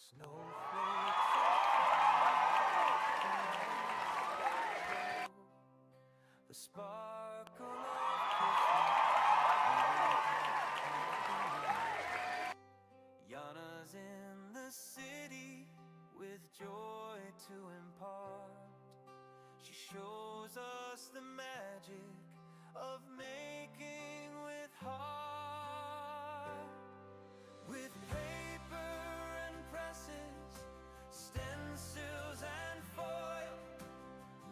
Snowflakes, the sparkle of Yana's in the city with joy to impart. She shows us the magic of making with heart. With paper and presses, stencils and foil,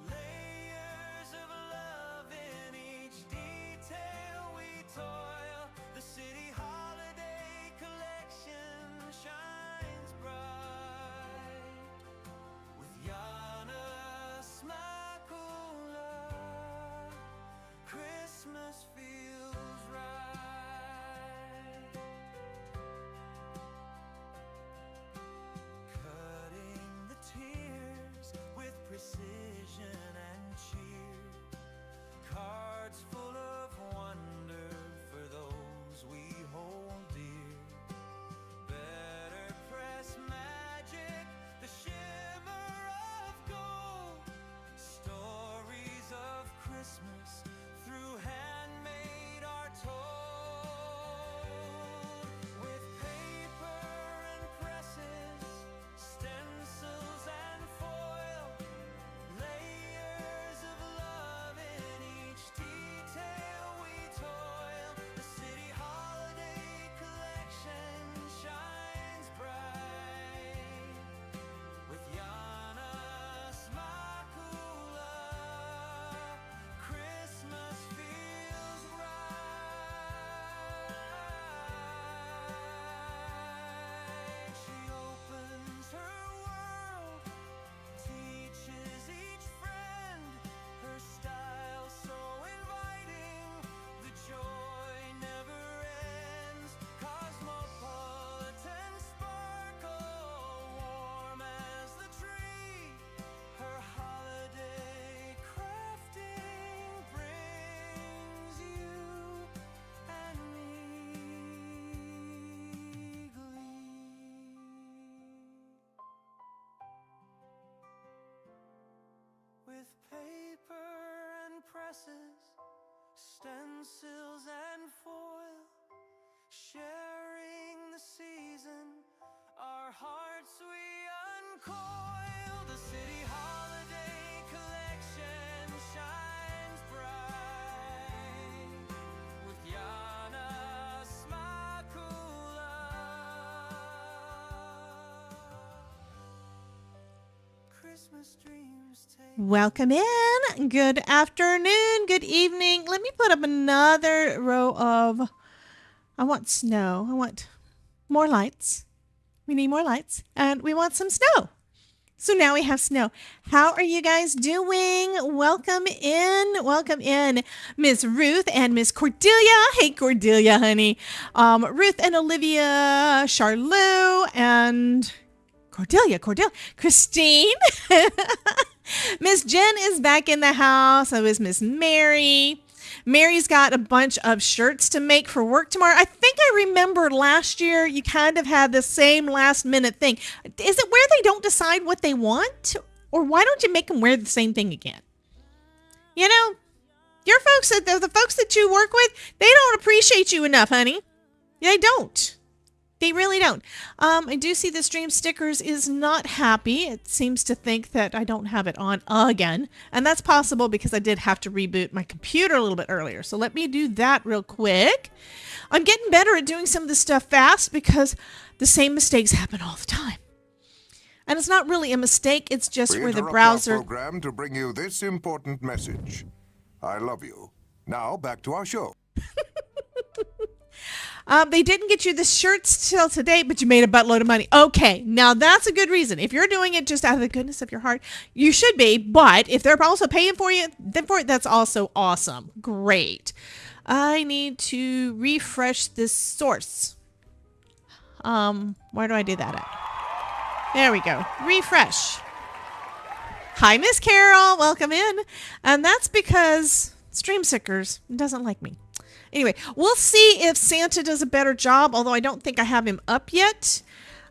layers of love in each detail we toil. The city holiday collection shines bright with Yana Smakula. Christmas feels right. Cutting the tears with precision and cheer. Cards full of wonder for those we hold dear. Better press magic, the shimmer of gold. Stories of Christmas through handmade are told. With paper and presses, stencils and foil, layers of love in each detail we toil. The city holiday collection shines bright with Yana Smakula. Christmas feels right. She opens her world, teaches each friend, her style so inviting, the joy never ends. Cosmopolitan sparkle, warm as the tree, her holiday crafting brings you and me glee. With paper and presses, stencils and foil, sharing the season, our hearts we uncoil. The city holiday collection shines bright with Yana Smakula. Christmas dreams take. Welcome in. Good afternoon. Good evening. Let me put up another row of, I want snow. I want more lights. We need more lights and we want some snow. So now we have snow. How are you guys doing? Welcome in. Welcome in, Miss Ruth and Miss Cordelia. Hey, Cordelia, honey. Ruth and Olivia, Charlot and Cordelia, Christine. Miss Jen is back in the house. So is Miss Mary. Mary's got a bunch of shirts to make for work tomorrow. I think I remember last year you kind of had the same last minute thing. Is it where they don't decide what they want? Or why don't you make them wear the same thing again? You know, your folks, the folks that you work with, they don't appreciate you enough, honey. They don't. They really don't. I do see the stream stickers is not happy. It seems to think that I don't have it on again. And that's possible because I did have to reboot my computer a little bit earlier. So let me do that real quick. I'm getting better at doing some of this stuff fast because the same mistakes happen all the time. And it's not really a mistake. It's just where the browser... We interrupt our program to bring you this important message. I love you. Now back to our show. They didn't get you the shirts till today, but you made a buttload of money. Okay, now that's a good reason. If you're doing it just out of the goodness of your heart, you should be. But if they're also paying for you, that's also awesome. Great. I need to refresh this source. Where do I do that at? There we go. Refresh. Hi, Miss Carol. Welcome in. And that's because Stream Sickers doesn't like me. Anyway, we'll see if Santa does a better job, although I don't think I have him up yet.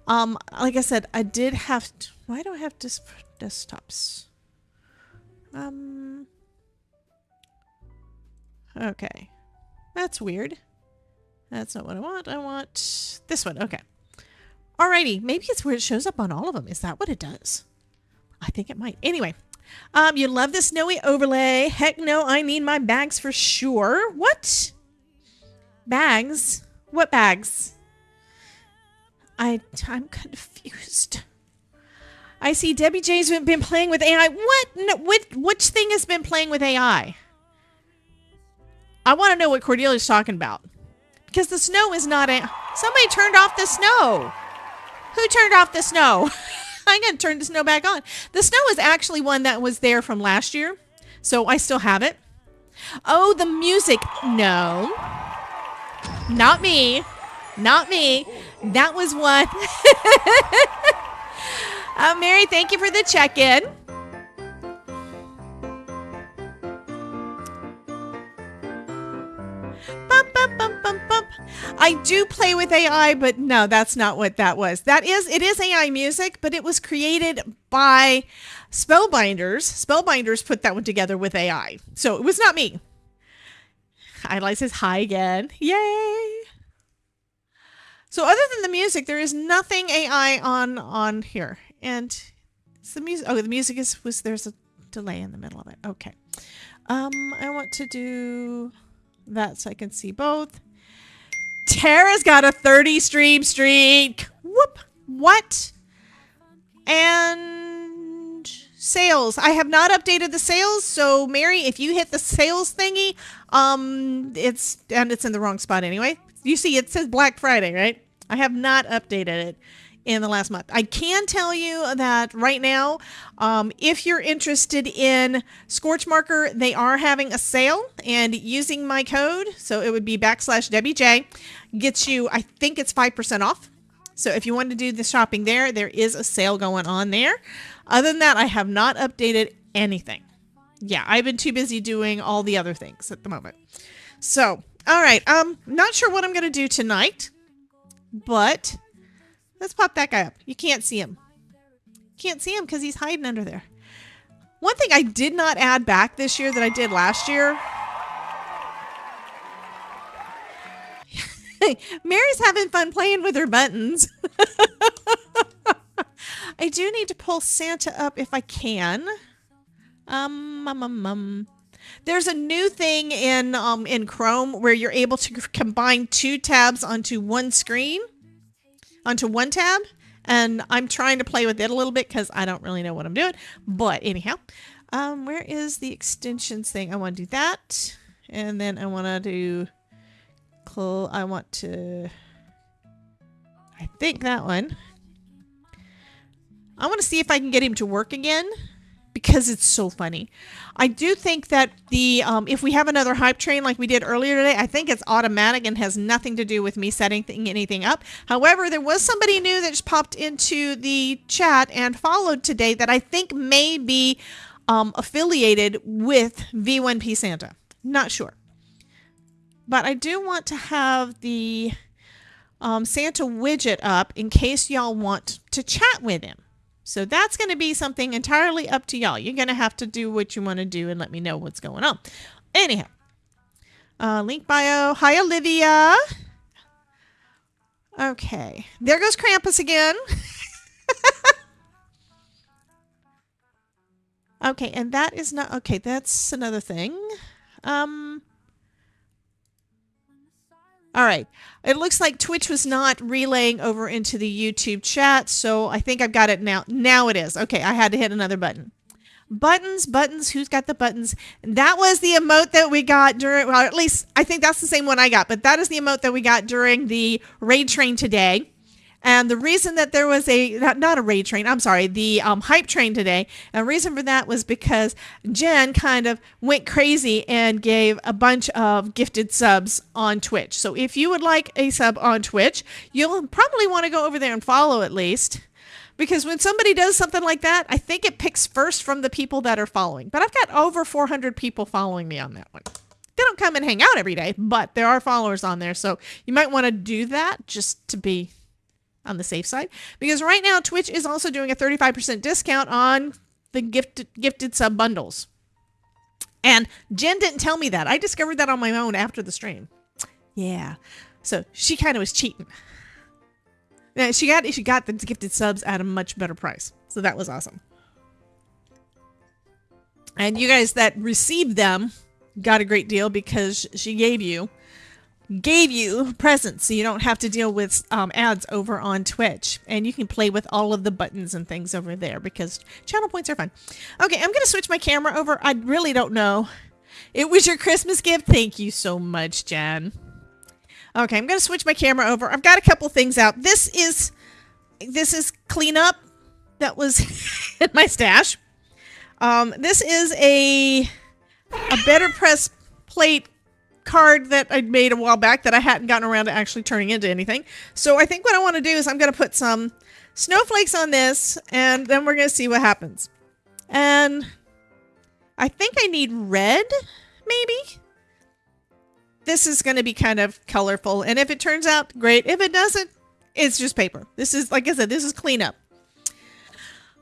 Like I said, I did have to, why do I have desktops? Okay. That's weird. That's not what I want. I want this one. Okay. Alrighty. Maybe it's where it shows up on all of them. Is that what it does? I think it might. Anyway. You love the snowy overlay. Heck no, I need my bags for sure. What? Bags? What bags? I'm confused. I see Debbie J's been playing with AI. What? No, which thing has been playing with AI? I want to know what Cordelia's talking about. Because the snow is not a... Somebody turned off the snow. Who turned off the snow? I'm going to turn the snow back on. The snow is actually one that was there from last year. So I still have it. Oh, the music. No. Not me. Not me. That was one. Mary, thank you for the check-in. Bump, bump, bump, bump, bump. I do play with AI, but no, that's not what that was. It is AI music, but it was created by Spellbinders. Spellbinders put that one together with AI. So it was not me. Idolize says hi again. Yay. So other than the music, there is nothing AI on here. And it's the music. Oh, the music there's a delay in the middle of it. Okay. I want to do that so I can see both. Tara's got a 30 stream streak. Whoop. What? And sales. I have not updated the sales. So Mary, if you hit the sales thingy, it's in the wrong spot anyway. You see, it says Black Friday, right? I have not updated it in the last month. I can tell you that right now, if you're interested in Scorch Marker, they are having a sale, and using my code, so it would be /DebbieJ, gets you, I think it's 5% off. So if you want to do the shopping there is a sale going on there. Other than that, I have not updated anything. Yeah, I've been too busy doing all the other things at the moment. So, all right, not sure what I'm going to do tonight, but let's pop that guy up. You can't see him. Can't see him because he's hiding under there. One thing I did not add back this year that I did last year. Mary's having fun playing with her buttons. I do need to pull Santa up if I can. There's a new thing in Chrome where you're able to combine two tabs onto one screen. Onto one tab, and I'm trying to play with it a little bit because I don't really know what I'm doing. But anyhow, where is the extensions thing? I want to do that, and then I want to do. I think that one. I want to see if I can get him to work again because it's so funny. I do think that the if we have another hype train like we did earlier today, I think it's automatic and has nothing to do with me setting anything up. However, there was somebody new that just popped into the chat and followed today that I think may be affiliated with V1P Santa. Not sure. But I do want to have the Santa widget up in case y'all want to chat with him. So that's going to be something entirely up to y'all. You're going to have to do what you want to do and let me know what's going on. Anyhow, link bio. Hi, Olivia. Okay. There goes Krampus again. Okay, and that is not... Okay, that's another thing. All right. It looks like Twitch was not relaying over into the YouTube chat, so I think I've got it now. Now it is. Okay, I had to hit another button. Buttons. Who's got the buttons? And that was the emote that we got during, well, at least I think that's the same one I got, but that is the emote that we got during the raid train today. And the reason that there was not a raid train, I'm sorry, the hype train today, and the reason for that was because Jen kind of went crazy and gave a bunch of gifted subs on Twitch. So if you would like a sub on Twitch, you'll probably want to go over there and follow at least. Because when somebody does something like that, I think it picks first from the people that are following. But I've got over 400 people following me on that one. They don't come and hang out every day, but there are followers on there. So you might want to do that just to be on the safe side, because right now Twitch is also doing a 35% discount on the gifted sub bundles. And Jen didn't tell me that. I discovered that on my own after the stream. Yeah. So she kind of was cheating. Yeah, she got the gifted subs at a much better price. So that was awesome. And you guys that received them got a great deal because she gave you presents, so you don't have to deal with ads over on Twitch, and you can play with all of the buttons and things over there because channel points are fun. Okay, I'm gonna switch my camera over. I really don't know. It was your Christmas gift. Thank you so much, Jen. Okay, I'm gonna switch my camera over. I've got a couple things out. This is cleanup that was in my stash. This is a better press plate card that I made a while back that I hadn't gotten around to actually turning into anything. So I think what I want to do is I'm going to put some snowflakes on this, and then we're going to see what happens. And I think I need red, maybe? This is going to be kind of colorful, and if it turns out, great. If it doesn't, it's just paper. This is, like I said, this is cleanup.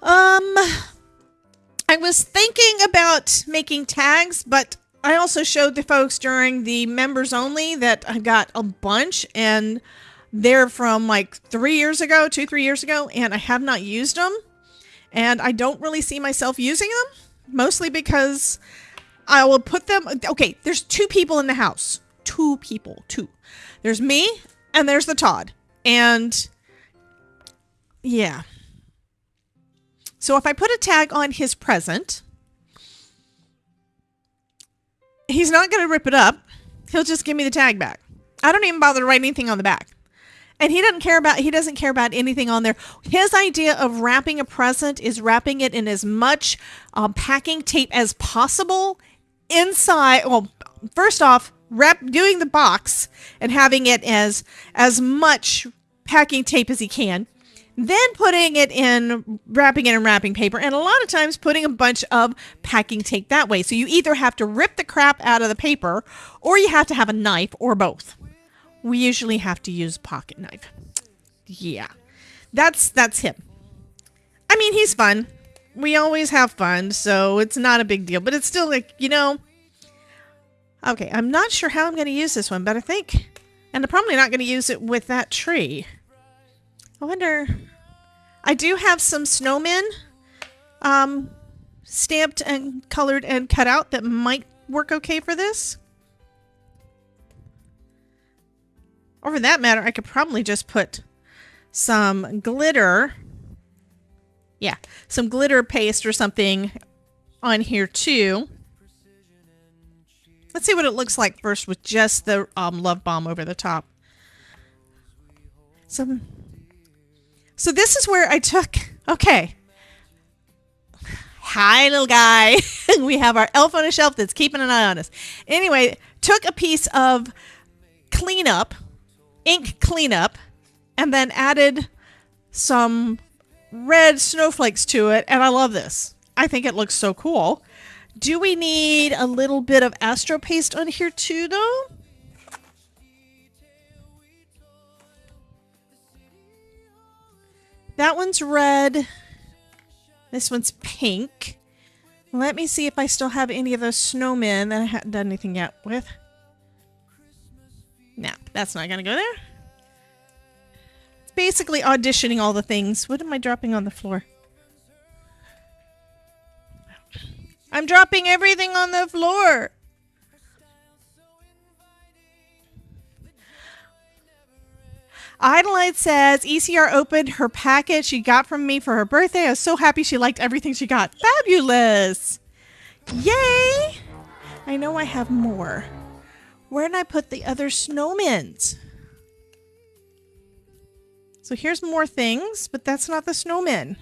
I was thinking about making tags, but I also showed the folks during the members only that I got a bunch, and they're from like 3 years ago, 2-3 years ago, and I have not used them. And I don't really see myself using them, mostly because I will put them. Okay, there's 2 people in the house. 2 people, 2. There's me and there's the Todd. And yeah. So if I put a tag on his present, he's not going to rip it up. He'll just give me the tag back. I don't even bother to write anything on the back. And he doesn't care about anything on there. His idea of wrapping a present is wrapping it in as much packing tape as possible inside. Well, first off, doing the box and having it as much packing tape as he can. Then putting it in, wrapping it in wrapping paper, and a lot of times putting a bunch of packing tape that way. So you either have to rip the crap out of the paper, or you have to have a knife, or both. We usually have to use a pocket knife. Yeah, that's him. I mean, he's fun. We always have fun, so it's not a big deal. But it's still like, you know. Okay, I'm not sure how I'm going to use this one, but I think, and I'm probably not going to use it with that tree. I wonder, I do have some snowmen stamped and colored and cut out that might work okay for this. Or for that matter, I could probably just put some glitter. Yeah, some glitter paste or something on here too. Let's see what it looks like first with just the love bomb over the top. So this is where I took, okay. Hi, little guy. We have our elf on a shelf that's keeping an eye on us. Anyway, took a piece of cleanup, ink cleanup, and then added some red snowflakes to it. And I love this. I think it looks so cool. Do we need a little bit of Astro Paste on here too, though? That one's red. This one's pink. Let me see if I still have any of those snowmen that I haven't done anything yet with. No, that's not going to go there. It's basically auditioning all the things. What am I dropping on the floor? I'm dropping everything on the floor. Idolite says, ECR opened her package she got from me for her birthday. I was so happy she liked everything she got. Fabulous. Yay. I know I have more. Where did I put the other snowmen? So here's more things, but that's not the snowmen.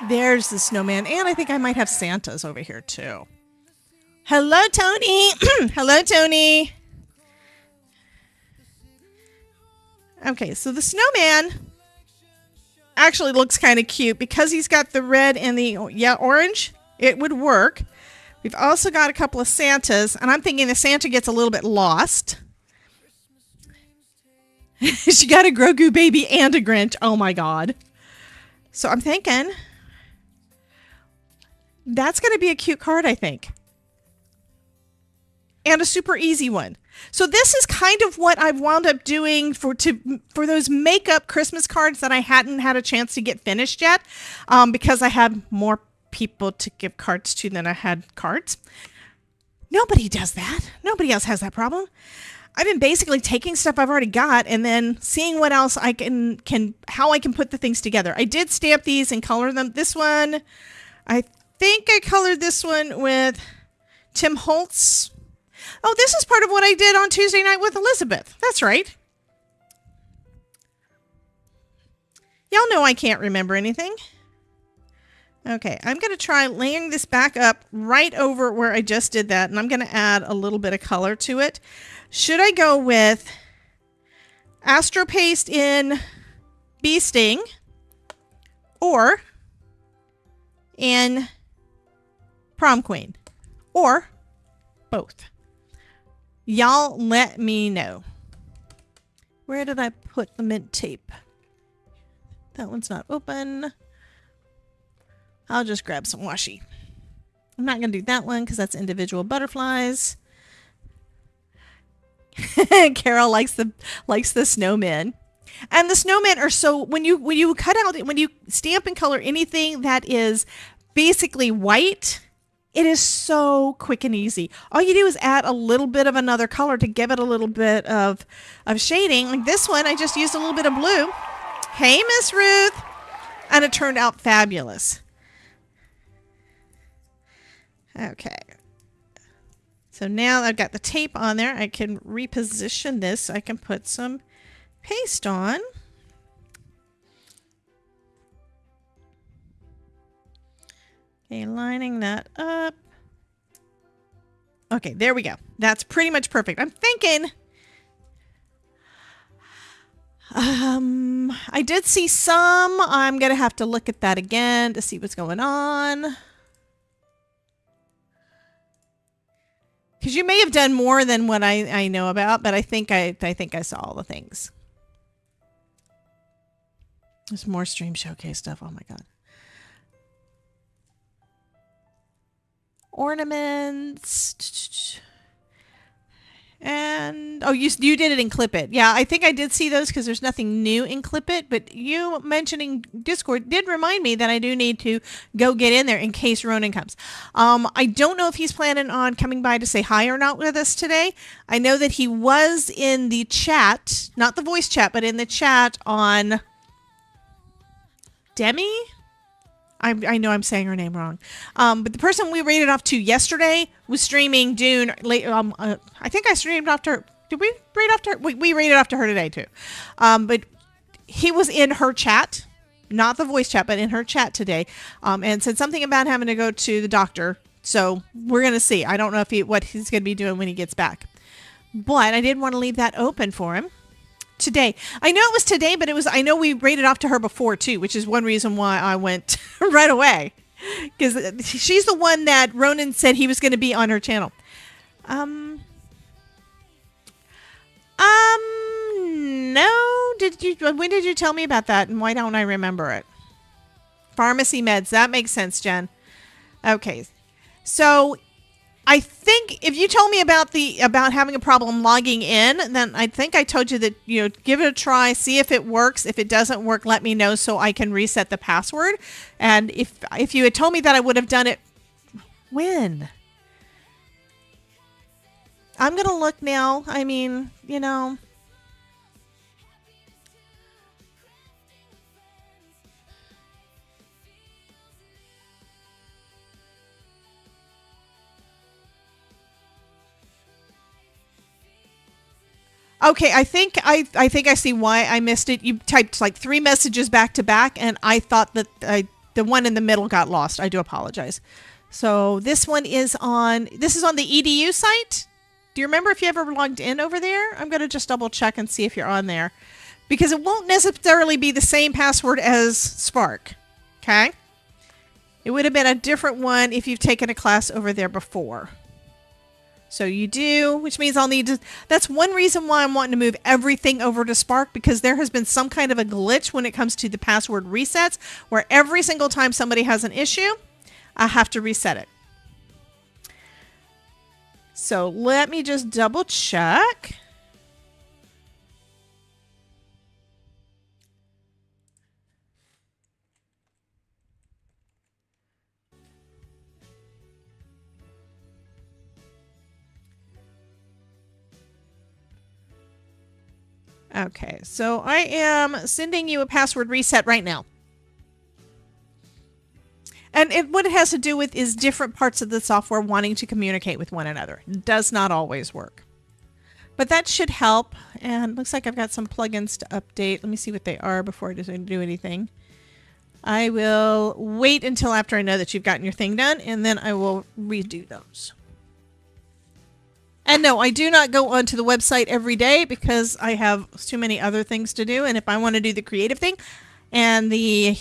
There's the snowman. And I think I might have Santas over here too. Hello, Tony. Hello, Tony. Okay, so the snowman actually looks kind of cute because he's got the red and the orange. It would work. We've also got a couple of Santas, and I'm thinking the Santa gets a little bit lost. She got a Grogu baby and a Grinch. Oh my God. So I'm thinking that's going to be a cute card, I think. And a super easy one. So this is kind of what I've wound up doing for those makeup Christmas cards that I hadn't had a chance to get finished yet, because I had more people to give cards to than I had cards. Nobody does that. Nobody else has that problem. I've been basically taking stuff I've already got and then seeing what else I can how I can put the things together. I did stamp these and color them. This one, I think I colored this one with Tim Holtz. Oh, this is part of what I did on Tuesday night with Elizabeth. That's right. Y'all know I can't remember anything. Okay, I'm going to try laying this back up right over where I just did that, and I'm going to add a little bit of color to it. Should I go with Astro Paste in Bee Sting or in Prom Queen or both? Y'all let me know. Where did I put the mint tape? That one's not open. I'll just grab some washi. I'm not going to do that one because that's individual butterflies. Carol likes the snowmen. And the snowmen are so, when you cut out, when you stamp and color anything that is basically white, it is so quick and easy. All you do is add a little bit of another color to give it a little bit of shading. Like this one, I just used a little bit of blue. Hey, Miss Ruth. And it turned out fabulous. Okay. So now I've got the tape on there. I can reposition this so I can put some paste on. Okay, lining that up. Okay, there we go. That's pretty much perfect. I'm thinking... I did see some. I'm going to have to look at that again to see what's going on. Because you may have done more than what I know about, but I think I saw all the things. There's more Stream Showcase stuff. Oh my God. Ornaments. And, oh, you did it in Clip It. Yeah, I think I did see those because there's nothing new in Clip It, but you mentioning Discord did remind me that I do need to go get in there in case Ronan comes. I don't know if he's planning on coming by to say hi or not with us today. I know that he was in the chat, not the voice chat, but in the chat on Demi. I know I'm saying her name wrong. But the person we rated off to yesterday was streaming Dune late. I think I streamed off to her. Did we rate off to her? We rated off to her today too. But he was in her chat, not the voice chat, but in her chat today, and said something about having to go to the doctor. So we're going to see. I don't know if what he's going to be doing when he gets back. But I did want to leave that open for him. Today. I know it was today, but I know we rated off to her before too, which is one reason why I went right away. Because she's the one that Ronan said he was going to be on her channel. No. When did you tell me about that? And why don't I remember it? Pharmacy meds. That makes sense, Jen. Okay. So I think if you told me about having a problem logging in, then I think I told you that, give it a try, see if it works. If it doesn't work, let me know so I can reset the password. And if you had told me that, I would have done it when? I'm going to look now. I mean, Okay, I think I see why I missed it. You typed like 3 messages back to back, and I thought that the one in the middle got lost. I do apologize. So this is on the EDU site. Do you remember if you ever logged in over there? I'm going to just double check and see if you're on there, because it won't necessarily be the same password as Spark. Okay, it would have been a different one if you've taken a class over there before. So you do, which means I'll need to, that's one reason why I'm wanting to move everything over to Spark, because there has been some kind of a glitch when it comes to the password resets, where every single time somebody has an issue, I have to reset it. So let me just double check. Okay, so I am sending you a password reset right now. And what it has to do with is different parts of the software wanting to communicate with one another. It does not always work. But that should help. And looks like I've got some plugins to update. Let me see what they are before I do anything. I will wait until after I know that you've gotten your thing done, and then I will redo those. And no, I do not go onto the website every day because I have too many other things to do. And if I want to do the creative thing and the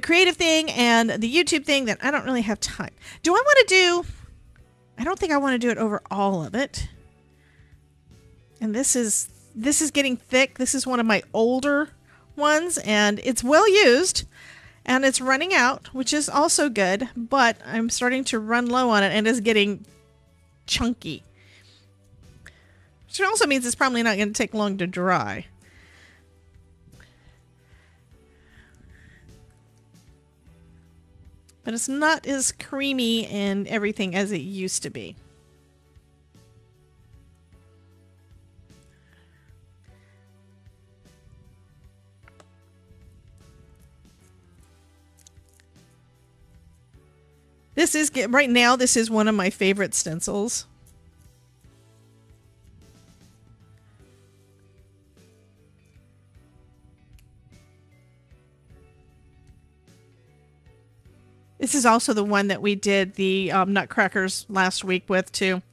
creative thing and the YouTube thing, then I don't really have time. Do I want to do, I don't think I want to do it over all of it. And this is getting thick. This is one of my older ones, and it's well used. And it's running out, which is also good, but I'm starting to run low on it and it's getting chunky. Which also means it's probably not going to take long to dry. But it's not as creamy and everything as it used to be. This is, right now, this is one of my favorite stencils. This is also the one that we did the Nutcrackers last week with, too.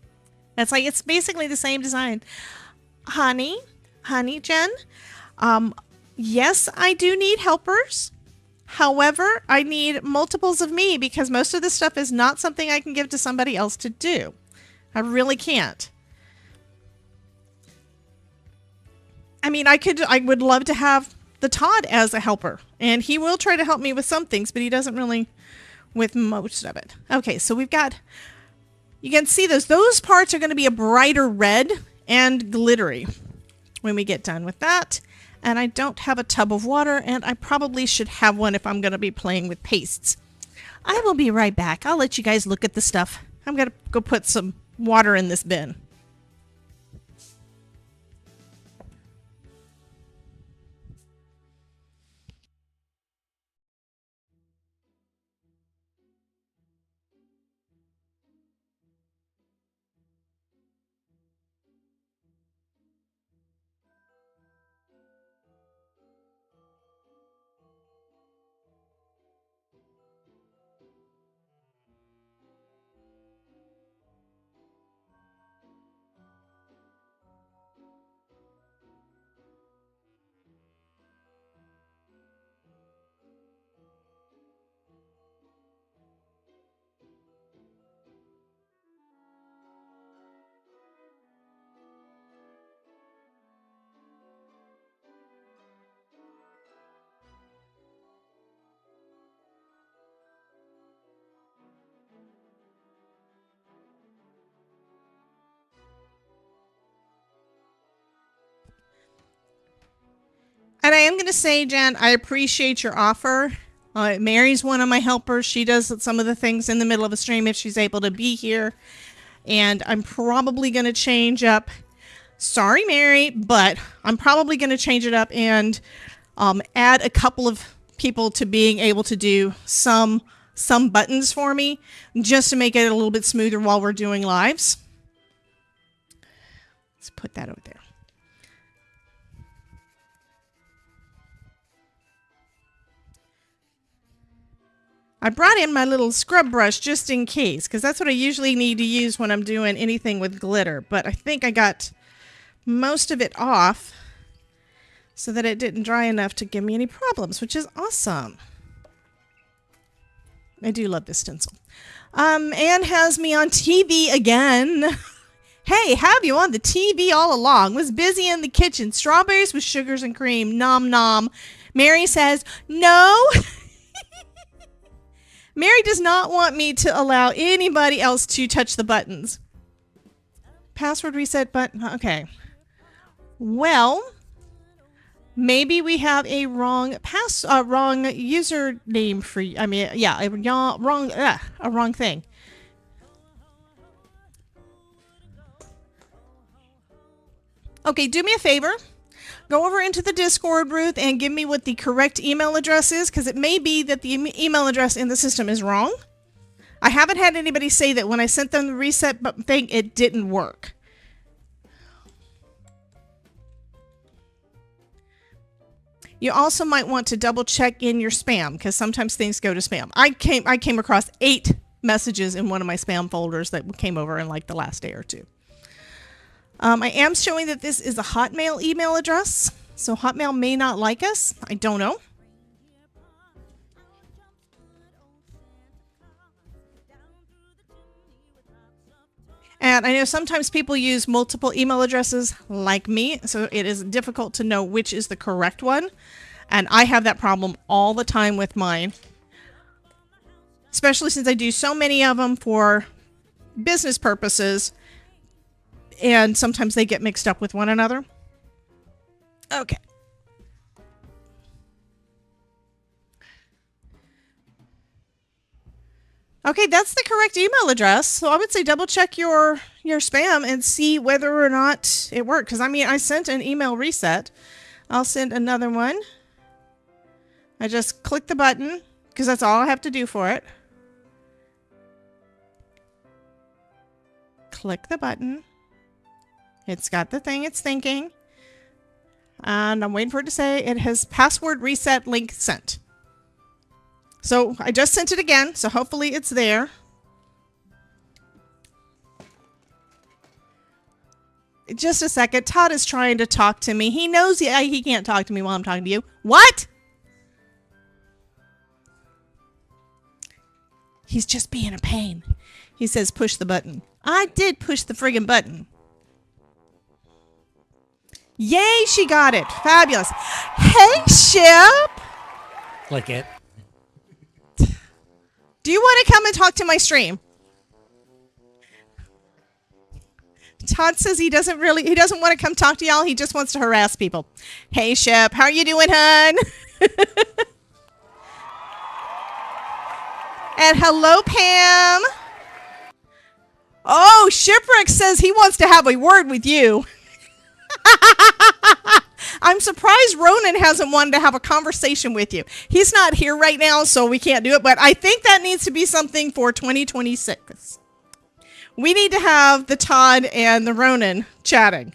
It's like, it's basically the same design. Honey Jen, yes, I do need helpers. However, I need multiples of me because most of this stuff is not something I can give to somebody else to do. I really can't. I mean, I would love to have the Todd as a helper, and he will try to help me with some things, but he doesn't really with most of it. Okay, so we've got, you can see those parts are going to be a brighter red and glittery when we get done with that. And I don't have a tub of water, and I probably should have one if I'm going to be playing with pastes. I will be right back. I'll let you guys look at the stuff. I'm going to go put some water in this bin. And I am going to say, Jen, I appreciate your offer. Mary's one of my helpers. She does some of the things in the middle of a stream if she's able to be here. And I'm probably going to change up. Sorry, Mary, but I'm probably going to change it up and add a couple of people to being able to do some buttons for me, just to make it a little bit smoother while we're doing lives. Let's put that over there. I brought in my little scrub brush just in case, because that's what I usually need to use when I'm doing anything with glitter. But I think I got most of it off so that it didn't dry enough to give me any problems, which is awesome. I do love this stencil. Anne has me on TV again. Hey, have you on the TV all along? Was busy in the kitchen. Strawberries with sugars and cream. Nom nom. Mary says, no. Mary does not want me to allow anybody else to touch the buttons. Password reset button. Okay. Well, maybe we have a wrong wrong username for you. I mean, yeah, a wrong thing. Okay, do me a favor. Go over into the Discord, Ruth, and give me what the correct email address is, because it may be that the email address in the system is wrong. I haven't had anybody say that when I sent them the reset button thing, it didn't work. You also might want to double check in your spam, because sometimes things go to spam. I came across 8 messages in one of my spam folders that came over in like the last day or two. I am showing that this is a Hotmail email address, so Hotmail may not like us. I don't know. And I know sometimes people use multiple email addresses like me, so it is difficult to know which is the correct one. And I have that problem all the time with mine, especially since I do so many of them for business purposes. And sometimes they get mixed up with one another. Okay. Okay, that's the correct email address. So I would say double check your spam and see whether or not it worked. Because I mean, I sent an email reset. I'll send another one. I just click the button because that's all I have to do for it. Click the button. It's got the thing it's thinking. And I'm waiting for it to say it has password reset link sent. So I just sent it again, so hopefully it's there. Just a second. Todd is trying to talk to me. He knows he can't talk to me while I'm talking to you. What? He's just being a pain. He says push the button. I did push the friggin' button. Yay, she got it. Fabulous. Hey, Ship. Click it. Do you want to come and talk to my stream? Todd says he doesn't want to come talk to y'all. He just wants to harass people. Hey, Ship. How are you doing, hun? And hello, Pam. Oh, Shipwreck says he wants to have a word with you. I'm surprised Ronan hasn't wanted to have a conversation with you. He's not here right now, so we can't do it, but I think that needs to be something for 2026. We need to have the Todd and the Ronan chatting.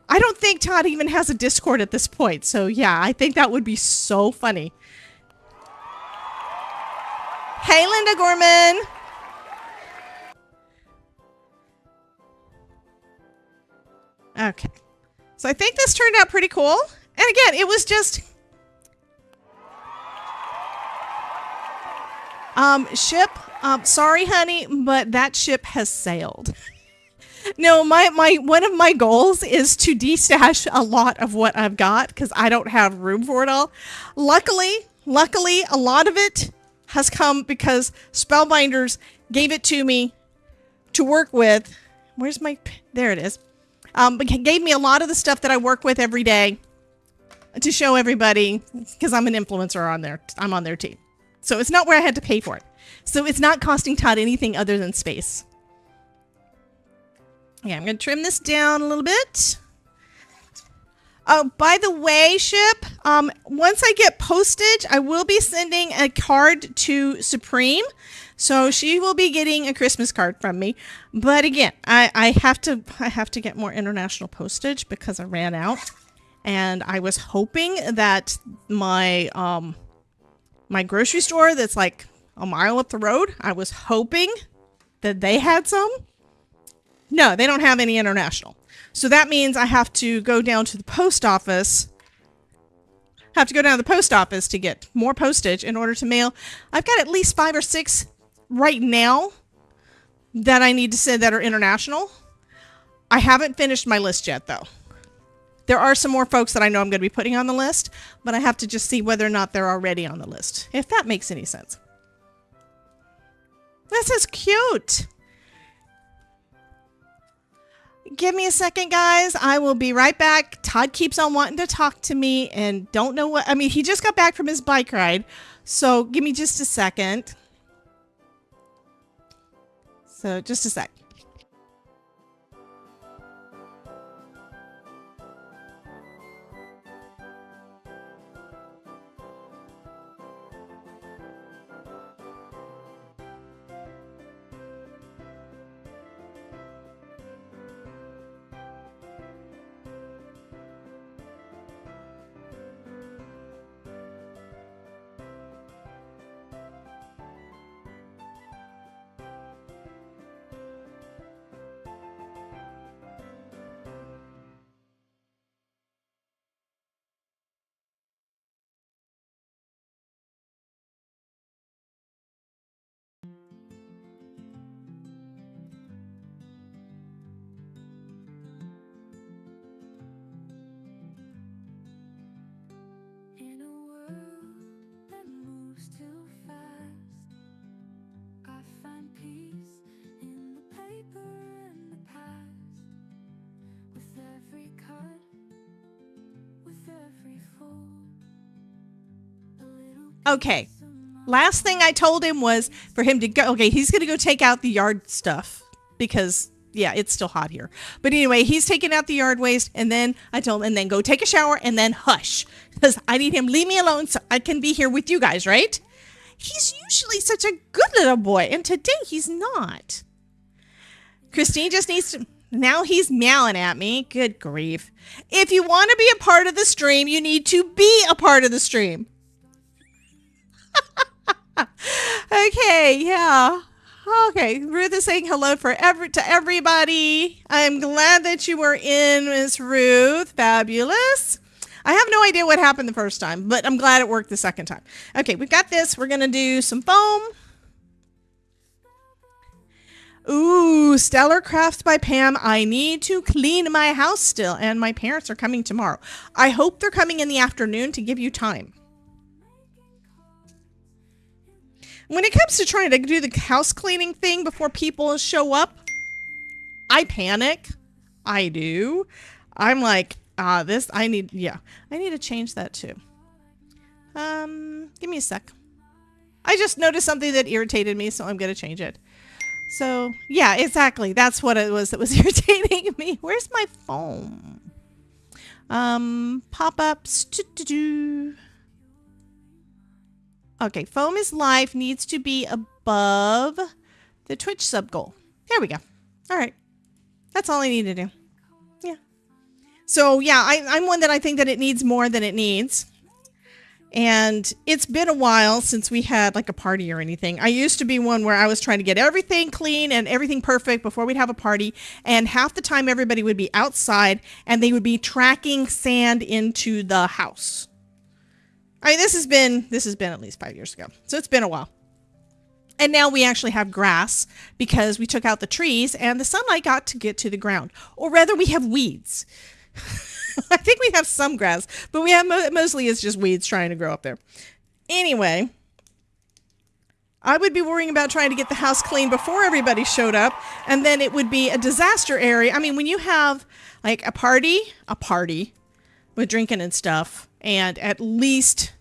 I don't think Todd even has a Discord at this point, so yeah, I think that would be so funny. Hey, Linda Gorman. Okay. So I think this turned out pretty cool. And again, it was just... ship, sorry, honey, but that ship has sailed. No, one of my goals is to destash a lot of what I've got because I don't have room for it all. Luckily, a lot of it has come because Spellbinders gave it to me to work with. Where's my... There it is. Gave me a lot of the stuff that I work with every day to show everybody because I'm an influencer on there. I'm on their team. So it's not where I had to pay for it. So it's not costing Todd anything other than space. Yeah, I'm going to trim this down a little bit. Oh, by the way, Ship, once I get postage, I will be sending a card to Supreme. So she will be getting a Christmas card from me. But again, I have to get more international postage because I ran out. And I was hoping that my my grocery store that's like a mile up the road, I was hoping that they had some. No, they don't have any international. So that means I have to go down to the post office. To get more postage in order to mail. I've got at least 5 or 6 right now that I need to send that are international. I haven't finished my list yet, though. There are some more folks that I know I'm going to be putting on the list, but I have to just see whether or not they're already on the list, if that makes any sense. This is cute. Give me a second, guys. I will be right back. Todd keeps on wanting to talk to me and don't know what... I mean, he just got back from his bike ride, so give me just a second. So, just a sec. In a world that moves too fast, I find peace in the paper and the past. With every cut, with every fold, a little Okay. piece of my Last thing I told him was for him to go. Okay, he's going to go take out the yard stuff because, yeah, it's still hot here. But anyway, he's taking out the yard waste, and then I told him, and then go take a shower, and then hush. Because I need him, leave me alone so I can be here with you guys, right? He's usually such a good little boy, and today he's not. Christine just needs to... Now he's meowing at me. Good grief. If you want to be a part of the stream, you need to be a part of the stream. Okay, yeah. Okay, Ruth is saying hello to everybody. I'm glad that you were in, Miss Ruth. Fabulous. I have no idea what happened the first time, but I'm glad it worked the second time. Okay, we've got this. We're going to do some foam. Ooh, Stellar Crafts by Pam. I need to clean my house still, and my parents are coming tomorrow. I hope they're coming in the afternoon to give you time. When it comes to trying to do the house cleaning thing before people show up, I panic. I do. I'm like, I need to change that too. Give me a sec. I just noticed something that irritated me, so I'm going to change it. So, yeah, exactly. That's what it was that was irritating me. Where's my foam? Pop-ups. Okay, foam is life needs to be above the Twitch sub goal. There we go. All right. That's all I need to do. Yeah. So, yeah, I'm one that I think that it needs more than it needs. And it's been a while since we had like a party or anything. I used to be one where I was trying to get everything clean and everything perfect before we'd have a party. And half the time everybody would be outside and they would be tracking sand into the house. I mean, this has been at least 5 years ago. So it's been a while. And now we actually have grass because we took out the trees and the sunlight got to get to the ground. Or rather, we have weeds. I think we have some grass, but we have mostly it's just weeds trying to grow up there. Anyway, I would be worrying about trying to get the house clean before everybody showed up, and then it would be a disaster area. I mean, when you have like a party with drinking and stuff, and at least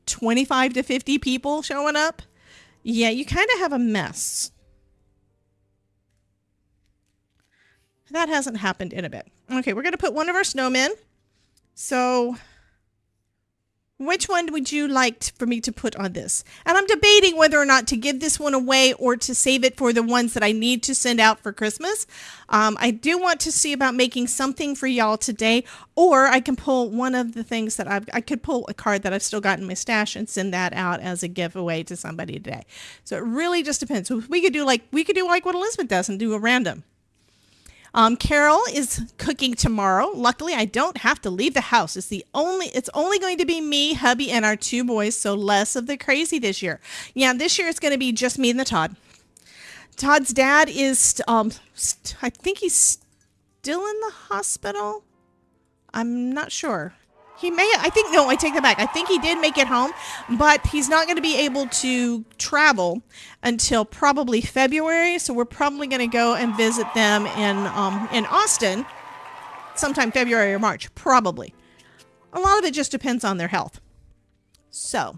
25 to 50 people showing up, yeah, you kind of have a mess. That hasn't happened in a bit. Okay, we're going to put one of our snowmen. So, which one would you like for me to put on this? And I'm debating whether or not to give this one away or to save it for the ones that I need to send out for Christmas. I do want to see about making something for y'all today, or I can pull one of the things that I could pull a card that I've still got in my stash and send that out as a giveaway to somebody today. So it really just depends. So we could do like what Elizabeth does and do a random. Carol is cooking tomorrow. Luckily, I don't have to leave the house. It's only going to be me, hubby, and our 2 boys, so less of the crazy this year. Yeah, this year it's going to be just me and the Todd. Todd's dad is, I think he's still in the hospital. I'm not sure. He may, I think, no, I take that back. I think he did make it home, but he's not going to be able to travel until probably February. So we're probably going to go and visit them in Austin sometime February or March, probably. A lot of it just depends on their health. So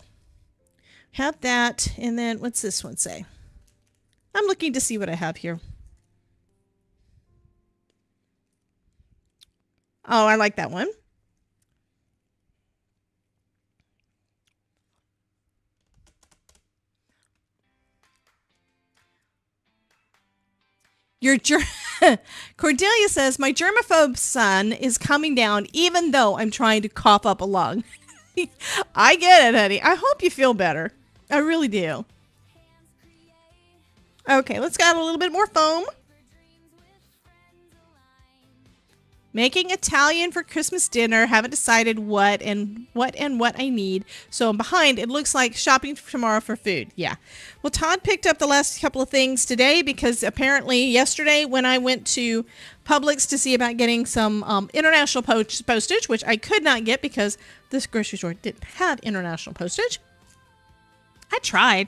have that. And then what's this one say? I'm looking to see what I have here. Oh, I like that one. Cordelia says, my germaphobe son is coming down even though I'm trying to cough up a lung. I get it, honey. I hope you feel better. I really do. Okay, let's add a little bit more foam. Making Italian for Christmas dinner. Haven't decided what I need. So I'm behind. It looks like shopping tomorrow for food. Yeah. Well, Todd picked up the last couple of things today because apparently yesterday when I went to Publix to see about getting some international postage, which I could not get because this grocery store didn't have international postage. I tried.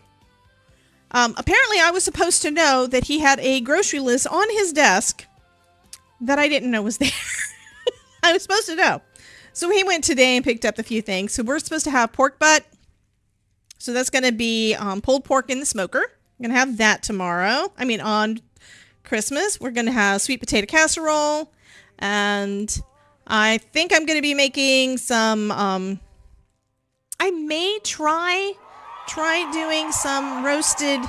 Apparently I was supposed to know that he had a grocery list on his desk that I didn't know was there. I was supposed to know. So he went today and picked up a few things. So we're supposed to have pork butt. So that's going to be pulled pork in the smoker. I'm going to have that tomorrow. I mean, on Christmas. We're going to have sweet potato casserole. And I think I'm going to be making some, I may try doing some roasted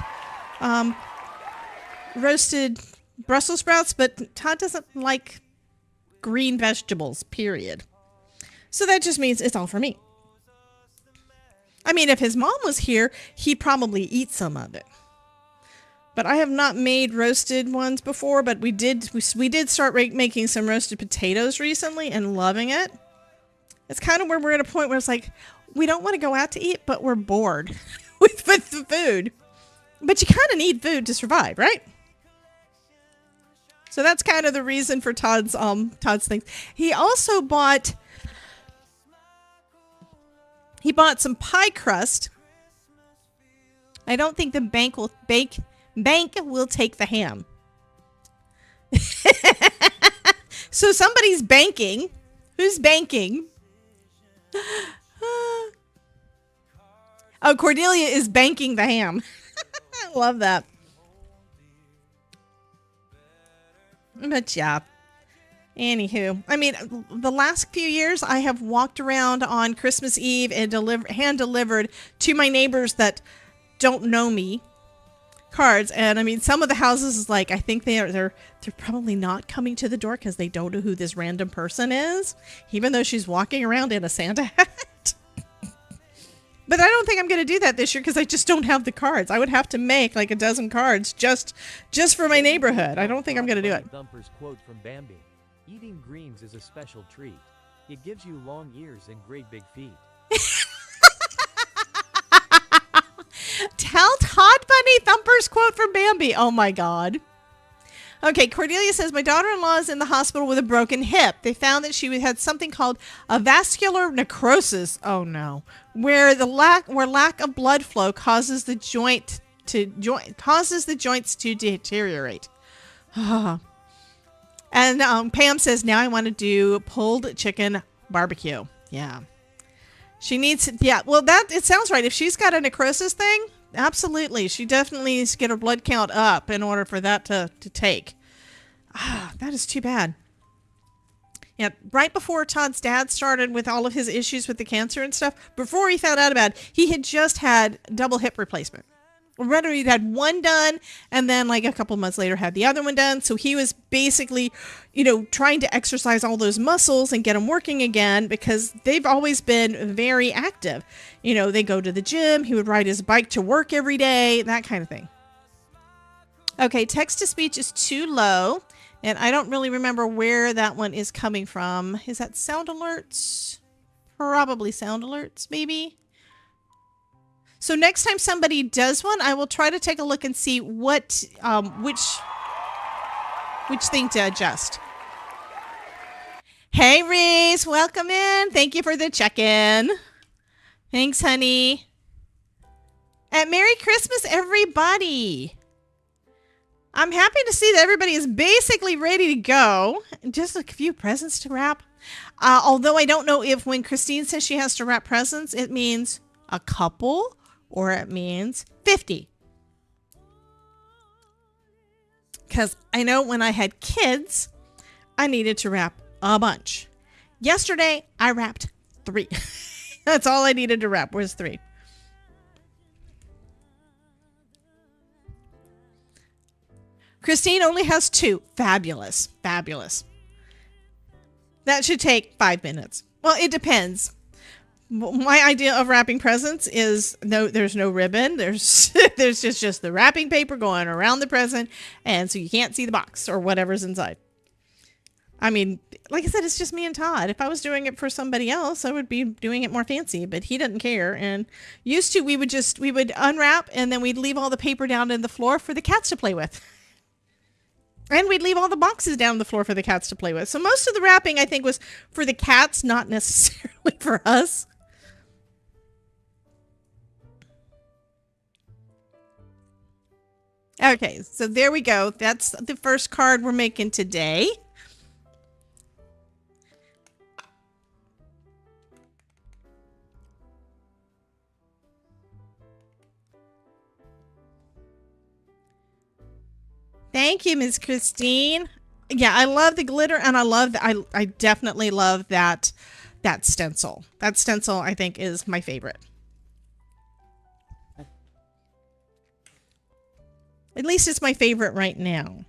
Brussels sprouts, but Todd doesn't like green vegetables, period. So that just means it's all for me. I mean, if his mom was here, he'd probably eat some of it. But I have not made roasted ones before, but we did start making some roasted potatoes recently and loving it. It's kind of where we're at a point where it's like, we don't want to go out to eat, but we're bored with the food. But you kind of need food to survive, right? So that's kind of the reason for Todd's things. He also bought some pie crust. I don't think the bank will take the ham. So somebody's banking. Who's banking? Oh, Cordelia is banking the ham. I love that. But yeah. Anywho, I mean, the last few years I have walked around on Christmas Eve and hand delivered to my neighbors that don't know me cards. And I mean, some of the houses is like, I think they're probably not coming to the door because they don't know who this random person is, even though she's walking around in a Santa hat. But I don't think I'm going to do that this year because I just don't have the cards. I would have to make like a dozen cards just for my neighborhood. I don't think I'm going to do it. Thumper's quote from Bambi: "Eating greens is a special treat. It gives you long ears and great big feet." Tell Todd Bunny Thumper's quote from Bambi. Oh my God. Okay, Cordelia says, my daughter-in-law is in the hospital with a broken hip. They found that she had something called a vascular necrosis. Oh no. Where lack of blood flow causes the joints to deteriorate. And Pam says, now I want to do pulled chicken barbecue. Yeah. She needs, yeah, well, it sounds right. If she's got a necrosis thing, absolutely. She definitely needs to get her blood count up in order for that to take. That is too bad. Yeah, right before Todd's dad started with all of his issues with the cancer and stuff, before he found out about it, he had just had double hip replacement. Rather, he'd had one done, and then like a couple months later had the other one done. So he was basically, trying to exercise all those muscles and get them working again because they've always been very active. They go to the gym. He would ride his bike to work every day, that kind of thing. Okay, text to speech is too low, and I don't really remember where that one is coming from. Is that sound alerts? Probably sound alerts, maybe. So next time somebody does one, I will try to take a look and see what which thing to adjust. Hey Reese, welcome in. Thank you for the check-in. Thanks, honey. And Merry Christmas, everybody. I'm happy to see that everybody is basically ready to go. Just a few presents to wrap. Although I don't know if when Christine says she has to wrap presents, it means a couple or it means 50. Because I know when I had kids, I needed to wrap a bunch. Yesterday, I wrapped 3. That's all I needed to wrap was 3. Christine only has 2. Fabulous. Fabulous. That should take 5 minutes. Well, it depends. My idea of wrapping presents is there's no ribbon. There's just the wrapping paper going around the present, and so you can't see the box or whatever's inside. I mean, like I said, it's just me and Todd. If I was doing it for somebody else, I would be doing it more fancy, but he doesn't care. And used to, we would unwrap and then we'd leave all the paper down on the floor for the cats to play with. And we'd leave all the boxes down on the floor for the cats to play with. So most of the wrapping, I think, was for the cats, not necessarily for us. Okay, so there we go. That's the first card we're making today. Thank you, Ms. Christine. Yeah, I love the glitter, and I definitely love that stencil. That stencil, I think, is my favorite. At least it's my favorite right now.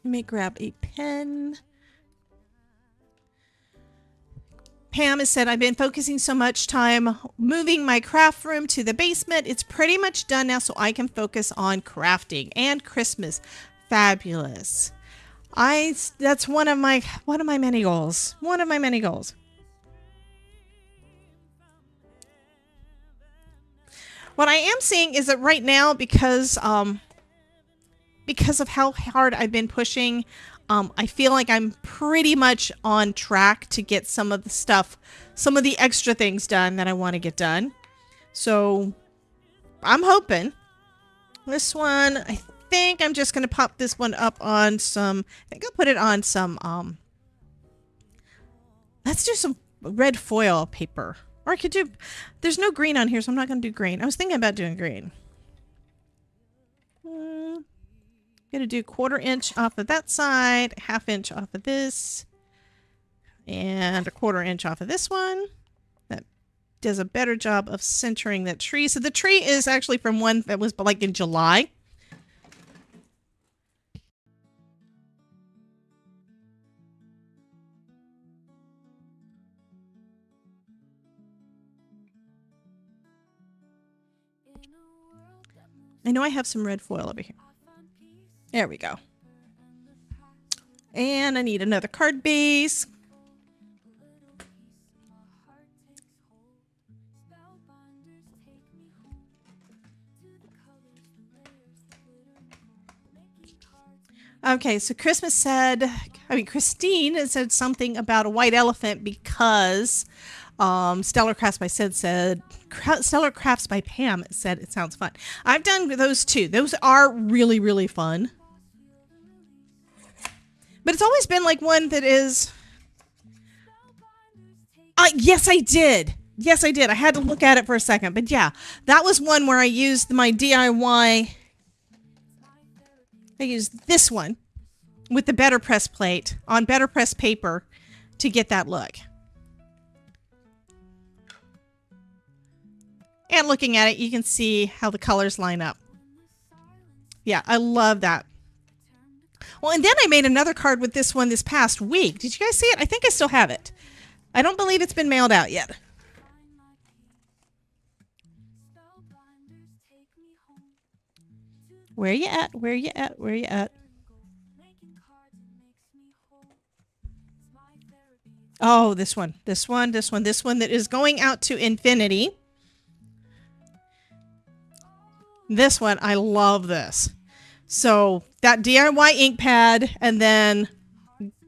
Let me grab a pen. Pam has said, I've been focusing so much time moving my craft room to the basement. It's pretty much done now, so I can focus on crafting and Christmas. Fabulous. That's one of my many goals. One of my many goals. What I am seeing is that right now, because of how hard I've been pushing, I feel like I'm pretty much on track to get some of the extra things done that I want to get done. So I'm hoping. This one, I think I'm just going to pop this one up on some, I think I'll put it on some, let's do some red foil paper. Or I could do, there's no green on here, so I'm not going to do green. I was thinking about doing green. I'm going to do 1/4 inch off of that side, 1/2 inch off of this, and 1/4 inch off of this one. That does a better job of centering that tree. So the tree is actually from one that was like in July. I know I have some red foil over here. There we go. And I need another card base. Okay, so Christine said something about a white elephant because Stellar Crafts by Pam said it sounds fun. I've done those too. Those are really, really fun. But it's always been like one that is... yes, I did. Yes, I did. I had to look at it for a second. But yeah, that was one where I used my DIY... I used this one with the Better Press plate on Better Press paper to get that look. And looking at it, you can see how the colors line up. Yeah, I love that. Well, and then I made another card with this one this past week. Did you guys see it? I think I still have it. I don't believe it's been mailed out yet. Where you at? Where you at? Where you at? Oh, this one that is going out to infinity. This one, I love this. So that DIY ink pad and then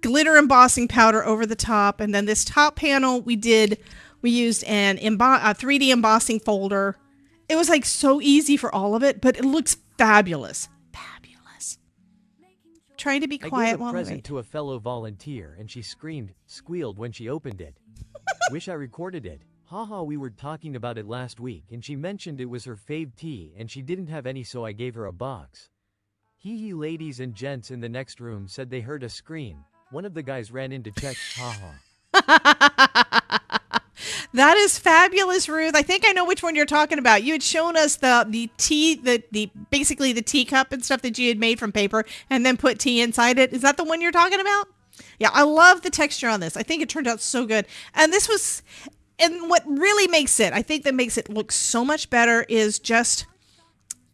glitter embossing powder over the top. And then this top panel we used a 3D embossing folder. It was like so easy for all of it, but it looks fabulous. Fabulous. Trying to be quiet I gave a while we present wait. to a fellow volunteer and she squealed when she opened it. Wish I recorded it. Haha, we were talking about it last week and she mentioned it was her fave tea and she didn't have any, so I gave her a box. Hee hee. Ladies and gents in the next room said they heard a scream. One of the guys ran in to check. Haha. That is fabulous, Ruth. I think I know which one you're talking about. You had shown us basically the teacup and stuff that you had made from paper and then put tea inside it. Is that the one you're talking about? Yeah, I love the texture on this. I think it turned out so good. And what really makes it, I think that makes it look so much better is just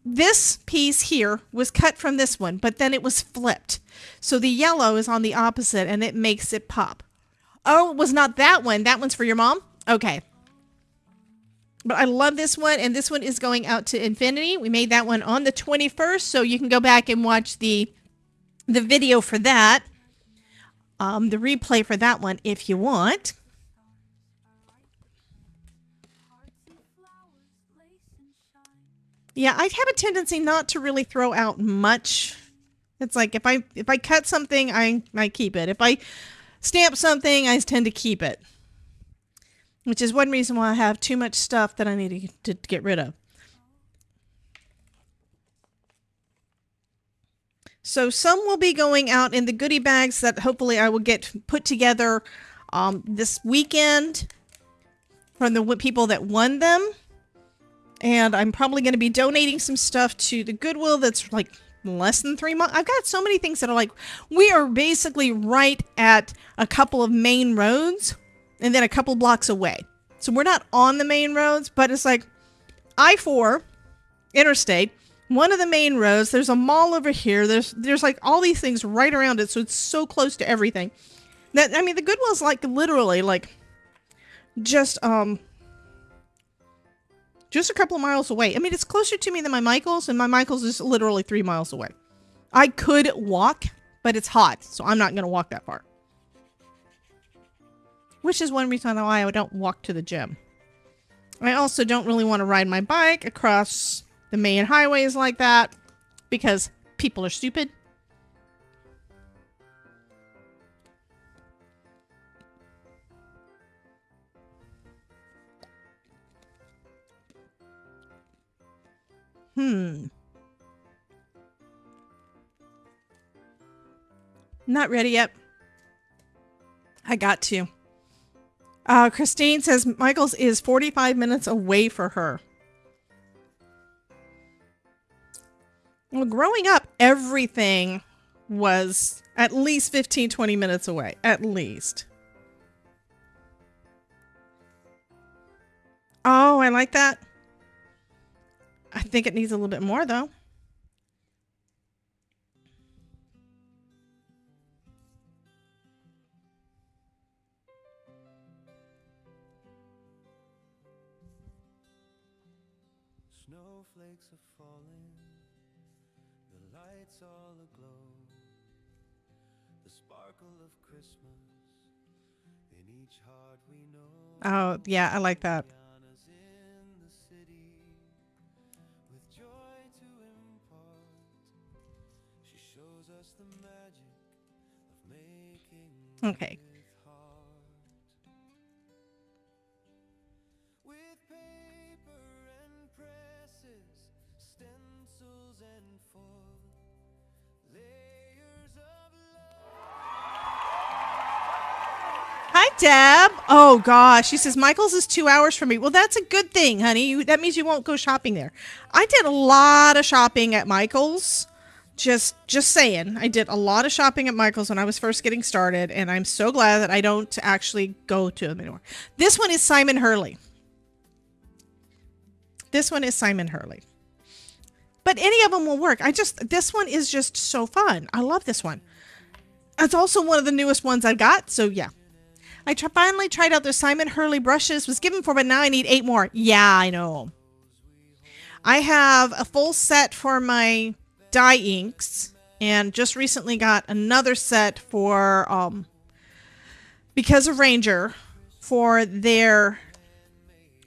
this piece here was cut from this one, but then it was flipped. So the yellow is on the opposite and it makes it pop. Oh, it was not that one. That one's for your mom? Okay. But I love this one, and this one is going out to infinity. We made that one on the 21st, so you can go back and watch the video for that. The replay for that one if you want. Yeah, I have a tendency not to really throw out much. It's like if I cut something, I keep it. If I stamp something, I tend to keep it. Which is one reason why I have too much stuff that I need to get rid of. So some will be going out in the goodie bags that hopefully I will get put together this weekend from the people that won them. And I'm probably going to be donating some stuff to the Goodwill that's like less than 3 months. I've got so many things that are like, we are basically right at a couple of main roads and then a couple blocks away. So we're not on the main roads, but it's like I-4 interstate, one of the main roads. There's a mall over here. There's like all these things right around it. So it's so close to everything. The Goodwill's like literally like just a couple of miles away. I mean, it's closer to me than my Michael's, and my Michael's is literally 3 miles away. I could walk, but it's hot, so I'm not going to walk that far. Which is one reason why I don't walk to the gym. I also don't really want to ride my bike across the main highways like that because people are stupid. Not ready yet. I got to. Christine says Michael's is 45 minutes away for her. Well, growing up, everything was at least 15, 20 minutes away. At least. Oh, I like that. I think it needs a little bit more, though. Snowflakes are falling, the lights all aglow, the sparkle of Christmas in each heart we know. Oh, yeah, I like that. Okay. With paper and presses, stencils and full layers of love. Hi, Deb. Oh, gosh. She says, Michael's is 2 hours from me. Well, that's a good thing, honey. That means you won't go shopping there. I did a lot of shopping at Michael's. Just saying. I did a lot of shopping at Michael's when I was first getting started, and I'm so glad that I don't actually go to them anymore. This one is Simon Hurley. This one is Simon Hurley. But any of them will work. This one is just so fun. I love this one. It's also one of the newest ones I've got, so yeah. Finally tried out the Simon Hurley brushes. Was given 4, but now I need 8 more. Yeah, I know. I have a full set for my dye inks, and just recently got another set for because of Ranger for their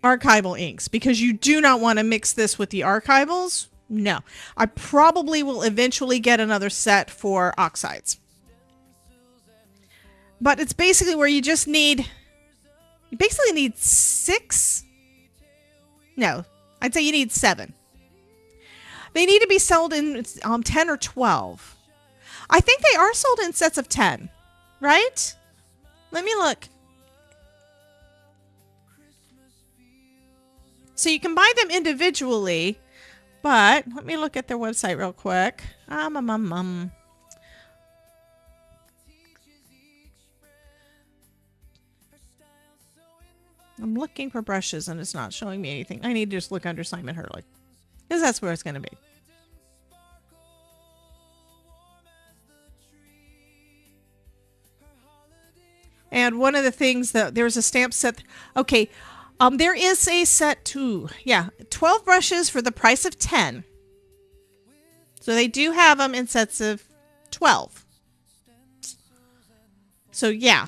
archival inks, because you do not want to mix this with the archivals. No, I probably will eventually get another set for oxides, but it's basically where you basically need 6. No, I'd say you need 7. They need to be sold in 10 or 12. I think they are sold in sets of 10, right? Let me look. So you can buy them individually, but let me look at their website real quick. I'm looking for brushes and it's not showing me anything. I need to just look under Simon Hurley, because that's where it's going to be. And one of the things that there's a stamp set. Okay. There is a set too. Yeah. 12 brushes for the price of 10. So they do have them in sets of 12. So yeah,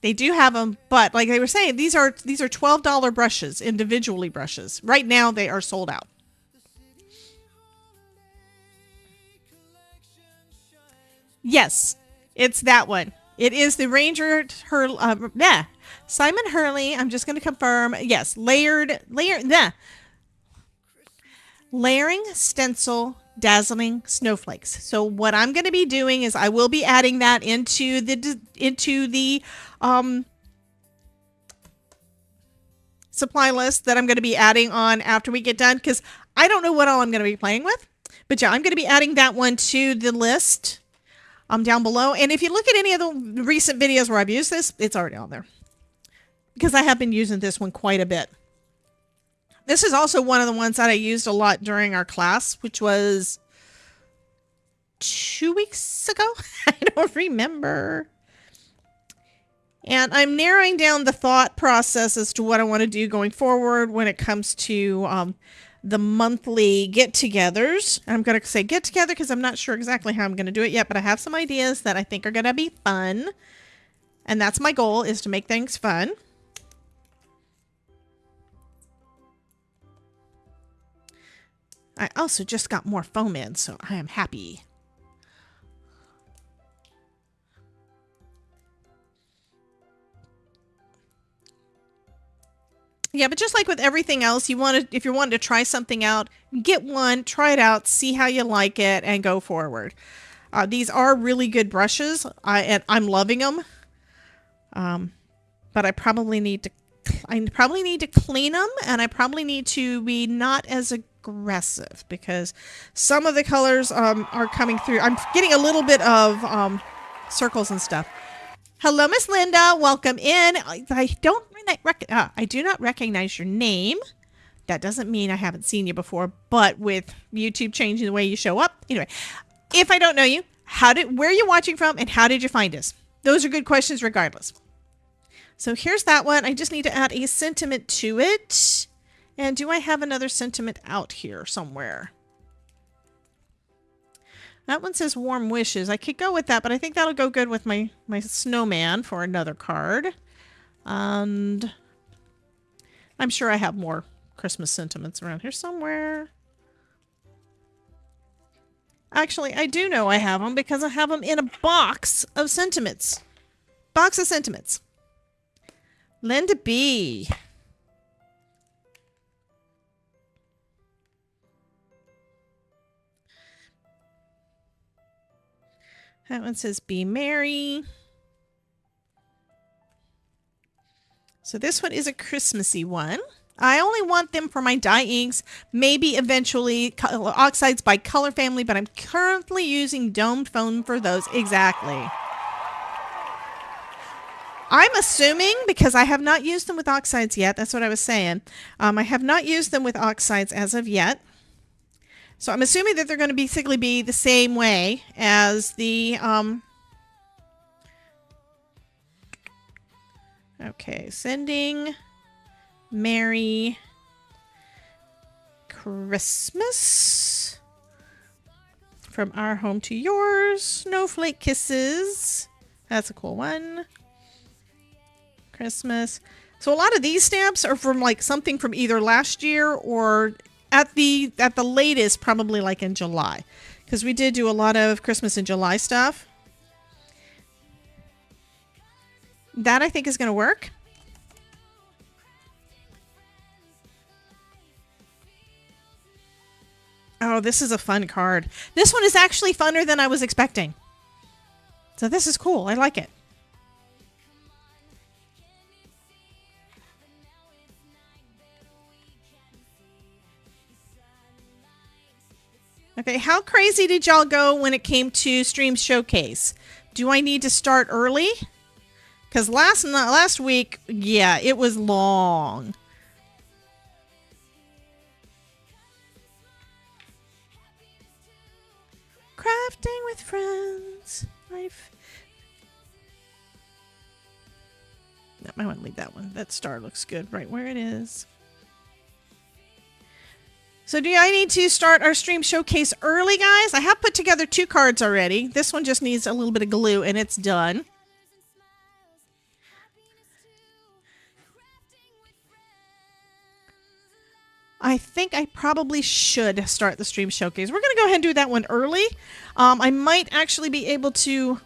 they do have them. But like they were saying, these are $12 brushes, individually brushes. Right now they are sold out. Yes, it's that one. It is the Ranger Simon Hurley. I'm just going to confirm. Yes, layering stencil dazzling snowflakes. So what I'm going to be doing is I will be adding that into the supply list that I'm going to be adding on after we get done, because I don't know what all I'm going to be playing with. But yeah, I'm going to be adding that one to the list down below. And if you look at any of the recent videos where I've used this, it's already on there, because I have been using this one quite a bit. This is also one of the ones that I used a lot during our class, which was 2 weeks ago. I don't remember. And I'm narrowing down the thought process as to what I want to do going forward when it comes to the monthly get-togethers. I'm going to say get-together because I'm not sure exactly how I'm going to do it yet, but I have some ideas that I think are going to be fun. And that's my goal, is to make things fun. I also just got more foam in, so I am happy. Yeah, but just like with everything else, if you're wanting to try something out, get one, try it out, see how you like it, and go forward. These are really good brushes, and I'm loving them. But I probably need to clean them, and I probably need to be not as aggressive, because some of the colors are coming through. I'm getting a little bit of circles and stuff. Hello, Miss Linda. Welcome in. I do not recognize your name. That doesn't mean I haven't seen you before, but with YouTube changing the way you show up. Anyway, if I don't know you, where are you watching from, and how did you find us? Those are good questions regardless. So here's that one. I just need to add a sentiment to it. And do I have another sentiment out here somewhere? That one says warm wishes. I could go with that, but I think that'll go good with my snowman for another card. And I'm sure I have more Christmas sentiments around here somewhere. Actually, I do know I have them, because I have them in a box of sentiments. Box of sentiments. Linda B. That one says be merry. So this one is a Christmassy one. I only want them for my dye inks, maybe eventually oxides by color family, but I'm currently using domed foam for those. Exactly. I'm assuming, because I have not used them with oxides yet, that's what I was saying. I have not used them with oxides as of yet. So I'm assuming that they're going to basically be the same way as the... Okay, sending Merry Christmas from our home to yours. Snowflake kisses. That's a cool one. Christmas. So a lot of these stamps are from like something from either last year or at the latest probably like in July, because we did do a lot of Christmas in July stuff. That I think is going to work. Oh, this is a fun card. This one is actually funner than I was expecting. So this is cool. I like it. Okay, how crazy did y'all go when it came to Stream Showcase? Do I need to start early? Because last week, yeah, it was long. Crafting with friends. No, I want to leave that one. That star looks good right where it is. So do I need to start our stream showcase early, guys? I have put together 2 cards already. This one just needs a little bit of glue and it's done. I think I probably should start the stream showcase. We're going to go ahead and do that one early. I might actually be able to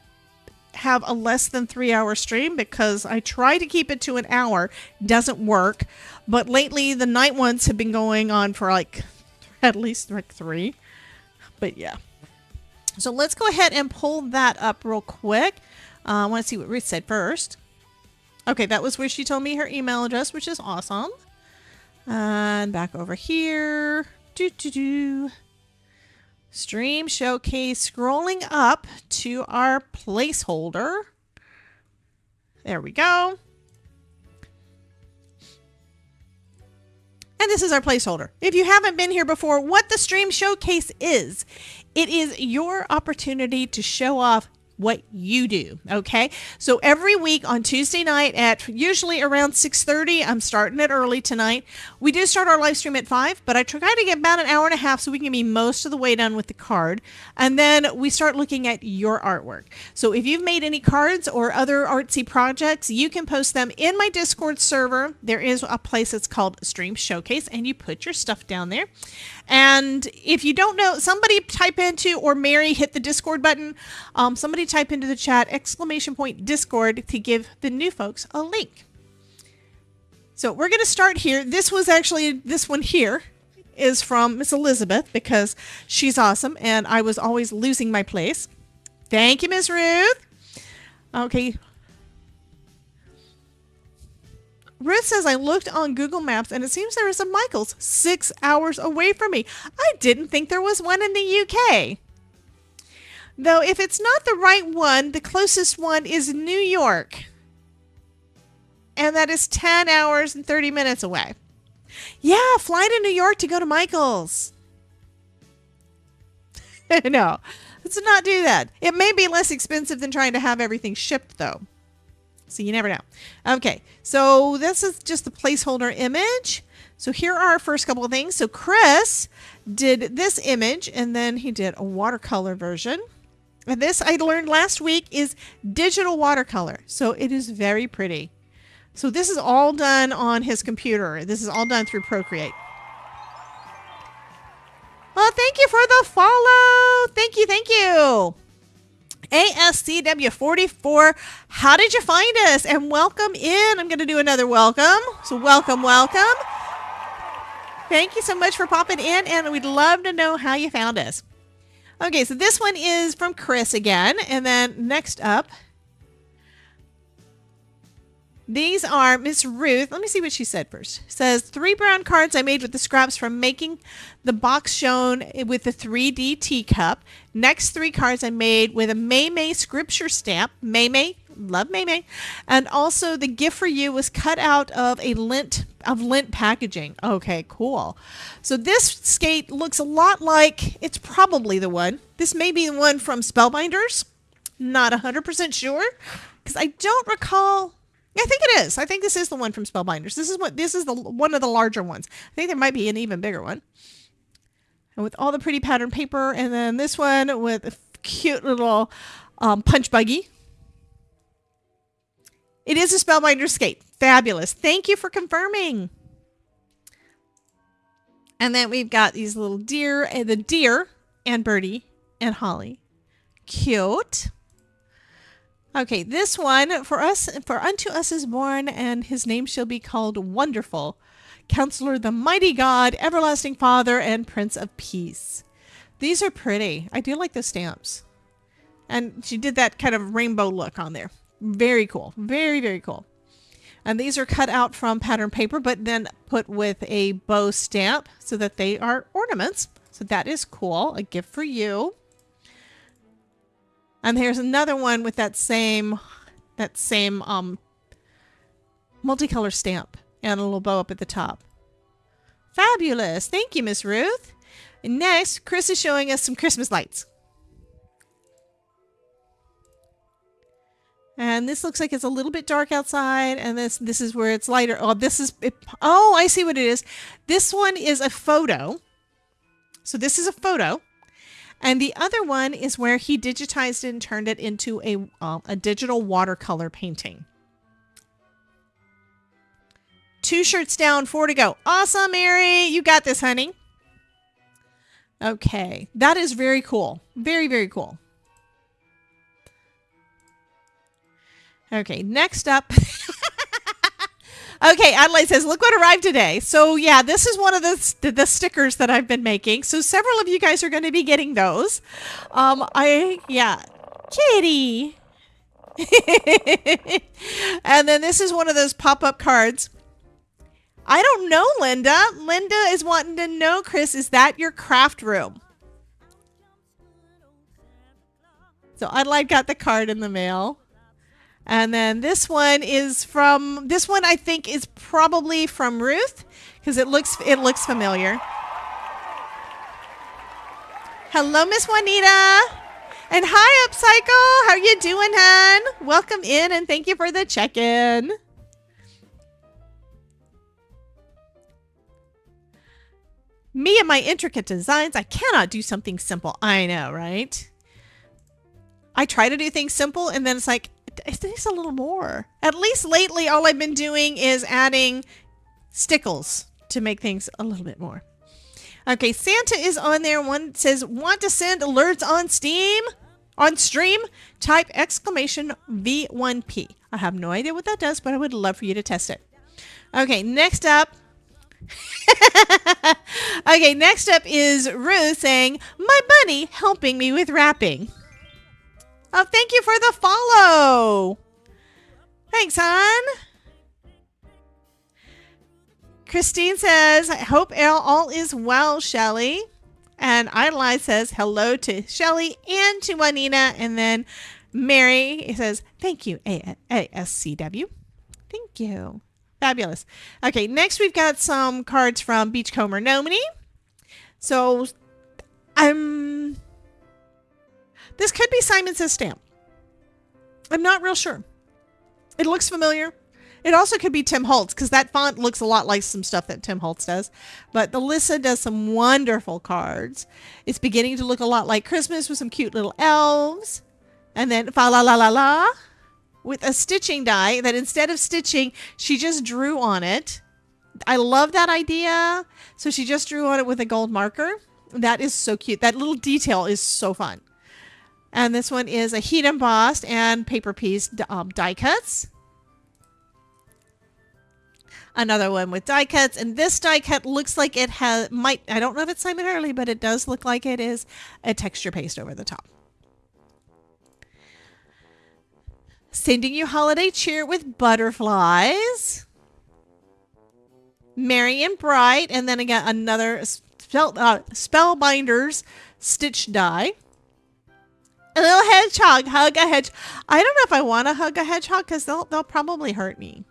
have a less than 3-hour stream because I try to keep it to an hour. Doesn't work. But lately the night ones have been going on for like at least like 3. But yeah. So let's go ahead and pull that up real quick. I want to see what Ruth said first. Okay, that was where she told me her email address, which is awesome. And back over here. Stream showcase, scrolling up to our placeholder. There we go. And this is our placeholder. If you haven't been here before, what the stream showcase is, it is your opportunity to show off what you do. Okay, so every week on Tuesday night at usually around 6:30, I'm starting it early tonight. We do start our live stream at 5, but I try to get about an hour and a half so we can be most of the way done with the card, and then we start looking at your artwork. So if you've made any cards or other artsy projects, you can post them in my Discord server. There is a place that's called Stream Showcase, and you put your stuff down there. And if you don't know, somebody type into, or Mary hit the Discord button, somebody type into the chat !Discord to give the new folks a link. So we're going to start here. This one here is from Miss Elizabeth because she's awesome and I was always losing my place. Thank you, Miss Ruth. Okay. Ruth says, I looked on Google Maps and it seems there is a Michael's 6 hours away from me. I didn't think there was one in the UK. Though if it's not the right one, the closest one is New York. And that is 10 hours and 30 minutes away. Yeah, fly to New York to go to Michael's. No, let's not do that. It may be less expensive than trying to have everything shipped, though. So you never know. Okay, so this is just the placeholder image. So here are our first couple of things. So Chris did this image, and then he did a watercolor version. And this, I learned last week, is digital watercolor. So it is very pretty. So this is all done on his computer. This is all done through Procreate. Well, thank you for the follow. Thank you, thank you. ASCW44, how did you find us? And welcome in. I'm going to do another welcome. So welcome, welcome. Thank you so much for popping in, and we'd love to know how you found us. Okay, so this one is from Chris again. And then next up, these are Miss Ruth. Let me see what she said first. It says, 3 brown cards I made with the scraps from making the box shown with the 3D teacup. Next 3 cards I made with a May scripture stamp. May, love May. And also the gift for you was cut out of lint packaging. Okay, cool. So this skate looks a lot like, it's probably the one. This may be the one from Spellbinders. Not 100% sure, because I don't recall I think it is. I think this is the one from Spellbinders. This is the one of the larger ones. I think there might be an even bigger one. And with all the pretty pattern paper, and then this one with a cute little punch buggy. It is a Spellbinders skate. Fabulous. Thank you for confirming. And then we've got these little deer, the deer and Birdie and Holly. Cute. Okay, this one, for unto us is born, and his name shall be called Wonderful, Counselor, the Mighty God, Everlasting Father, and Prince of Peace. These are pretty. I do like the stamps. And she did that kind of rainbow look on there. Very cool. Very, very cool. And these are cut out from pattern paper, but then put with a bow stamp so that they are ornaments. So that is cool. A gift for you. And here's another one with that same multicolor stamp and a little bow up at the top. Fabulous. Thank you, Miss Ruth. And next, Chris is showing us some Christmas lights. And this looks like it's a little bit dark outside, and this is where it's lighter. Oh, this is it. Oh, I see what it is. This one is a photo. So this is a photo. And the other one is where he digitized it and turned it into a digital watercolor painting. 2 shirts down, 4 to go. Awesome, Mary. You got this, honey. Okay. That is very cool. Very, very cool. Okay, next up. Okay, Adelaide says, look what arrived today. So yeah, this is one of the stickers that I've been making. So several of you guys are going to be getting those. Kitty. And then this is one of those pop-up cards. I don't know, Linda. Linda is wanting to know, Chris, is that your craft room? So Adelaide got the card in the mail. And then this one I think is probably from Ruth because it looks familiar. Hello, Miss Juanita. And hi, Upcycle. How you doing, hon? Welcome in and thank you for the check-in. Me and my intricate designs, I cannot do something simple. I know, right? I try to do things simple and then it's like, it needs a little more. At least lately, all I've been doing is adding stickles to make things a little bit more. Okay, Santa is on there. One says, want to send alerts on stream? Type exclamation V1P. I have no idea what that does, but I would love for you to test it. Okay, next up. Okay, next up is Ruth saying, my bunny helping me with wrapping. Oh, thank you for the follow. Thanks, hon. Christine says, I hope all is well, Shelly. And Idolize says, hello to Shelly and to Juanita. And then Mary says, thank you, ASCW. Thank you. Fabulous. Okay, next we've got some cards from Beachcomber Nomini. So, this could be Simon Says Stamp. I'm not real sure. It looks familiar. It also could be Tim Holtz because that font looks a lot like some stuff that Tim Holtz does. But Alyssa does some wonderful cards. It's beginning to look a lot like Christmas with some cute little elves. And then fa la la la la with a stitching die that instead of stitching, she just drew on it. I love that idea. So she just drew on it with a gold marker. That is so cute. That little detail is so fun. And this one is a heat embossed and paper piece die cuts. Another one with die cuts. And this die cut looks like it I don't know if it's Simon Hurley, but it does look like it is a texture paste over the top. Sending you holiday cheer with butterflies. Merry and bright. And then again, another Spellbinders stitch die. A little hedgehog, hug a hedgehog. I don't know if I want to hug a hedgehog because they'll probably hurt me.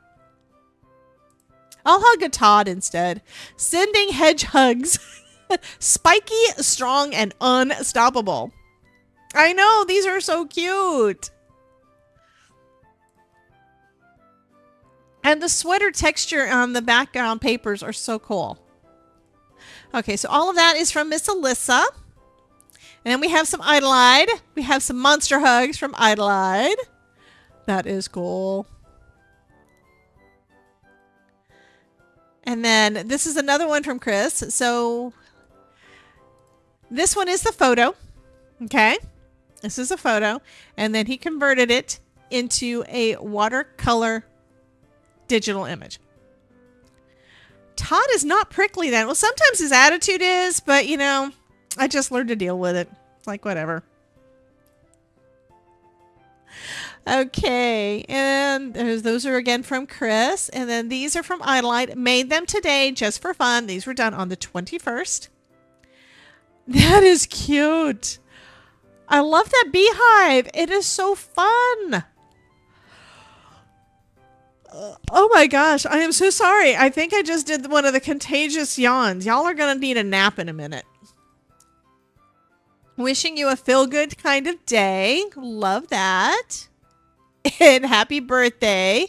I'll hug a Todd instead. Sending hedgehogs. Spiky, strong, and unstoppable. I know, these are so cute. And the sweater texture on the background papers are so cool. Okay, so all of that is from Miss Alyssa. And then we have some Idolide. We have some monster hugs from Idolide. That is cool. And then this is another one from Chris. So this one is the photo. Okay. This is a photo. And then he converted it into a watercolor digital image. Todd is not prickly then. Well, sometimes his attitude is, but you know, I just learned to deal with it. It's like, whatever. Okay, and those are again from Chris. And then these are from Idolite. Made them today just for fun. These were done on the 21st. That is cute. I love that beehive. It is so fun. Oh my gosh, I am so sorry. I think I just did one of the contagious yawns. Y'all are going to need a nap in a minute. Wishing you a feel-good kind of day. Love that. And happy birthday.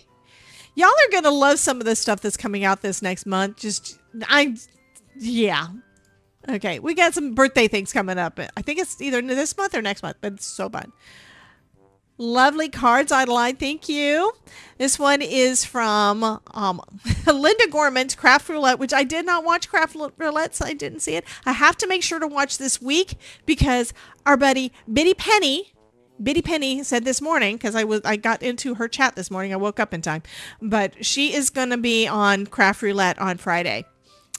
Y'all are going to love some of the stuff that's coming out this next month. Yeah. Okay, we got some birthday things coming up. I think it's either this month or next month, but it's so fun. Lovely cards, Adeline. Thank you. This one is from Linda Gorman's Craft Roulette, which I did not watch Craft Roulette, so I didn't see it. I have to make sure to watch this week because our buddy Biddy Penny said this morning, because I got into her chat this morning. I woke up in time, but she is going to be on Craft Roulette on Friday.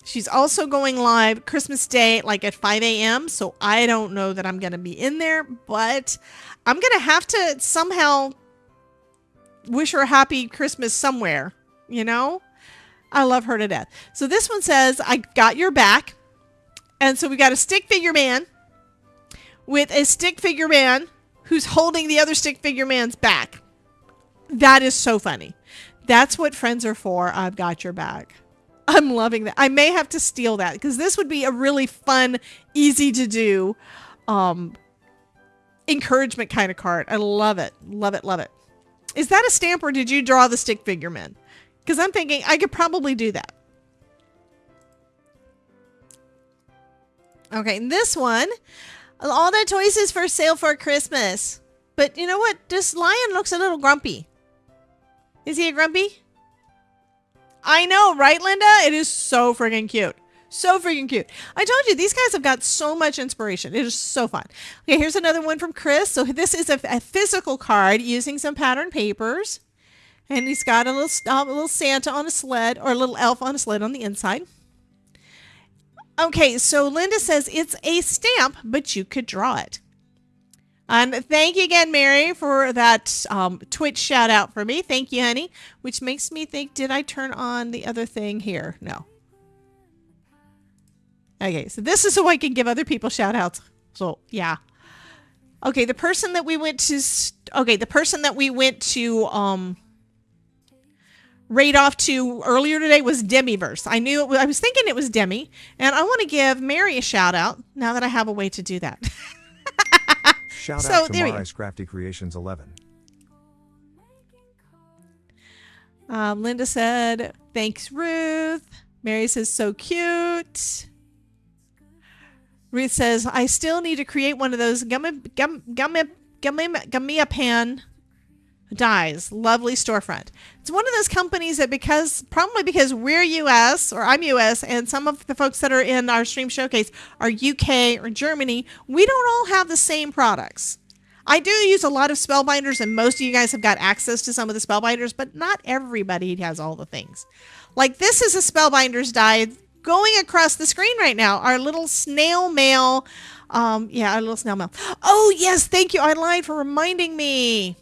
She's also going live Christmas Day, like at 5 a.m. So I don't know that I'm going to be in there, but I'm going to have to somehow wish her a happy Christmas somewhere, you know? I love her to death. So this one says, I got your back. And so we got a stick figure man with a stick figure man who's holding the other stick figure man's back. That is so funny. That's what friends are for. I've got your back. I'm loving that. I may have to steal that because this would be a really fun, easy to do encouragement kind of card. I love it. Love it. Love it. Is that a stamp or did you draw the stick figure man? Because I'm thinking I could probably do that. Okay, and this one, all the toys is for sale for Christmas. But you know what? This lion looks a little grumpy. Is he a grumpy? I know, right, Linda? It is so freaking cute. So freaking cute. I told you, these guys have got so much inspiration. It is so fun. Okay, here's another one from Chris. So this is a physical card using some pattern papers. And he's got a little Santa on a sled, or a little elf on a sled on the inside. Okay, so Linda says it's a stamp, but you could draw it. And thank you again, Mary, for that Twitch shout out for me. Thank you, honey. Which makes me think, did I turn on the other thing here? No. Okay, so this is so I can give other people shout outs. So, yeah. Okay, the person that we went to raid off to earlier today was Demiverse. I was thinking it was Demi, and I want to give Mary a shout out now that I have a way to do that. Shout out to Mari's Crafty Creations 11. Linda said, thanks, Ruth. Mary says, so cute. Ruth says, I still need to create one of those MegaPawn dies. Lovely storefront. It's one of those companies that probably because we're US, or I'm US, and some of the folks that are in our stream showcase are UK or Germany, we don't all have the same products. I do use a lot of Spellbinders, and most of you guys have got access to some of the Spellbinders, but not everybody has all the things. Like this is a Spellbinders die going across the screen right now. Our little snail mail. Our little snail mail. Oh, yes. Thank you, Adeline, for reminding me.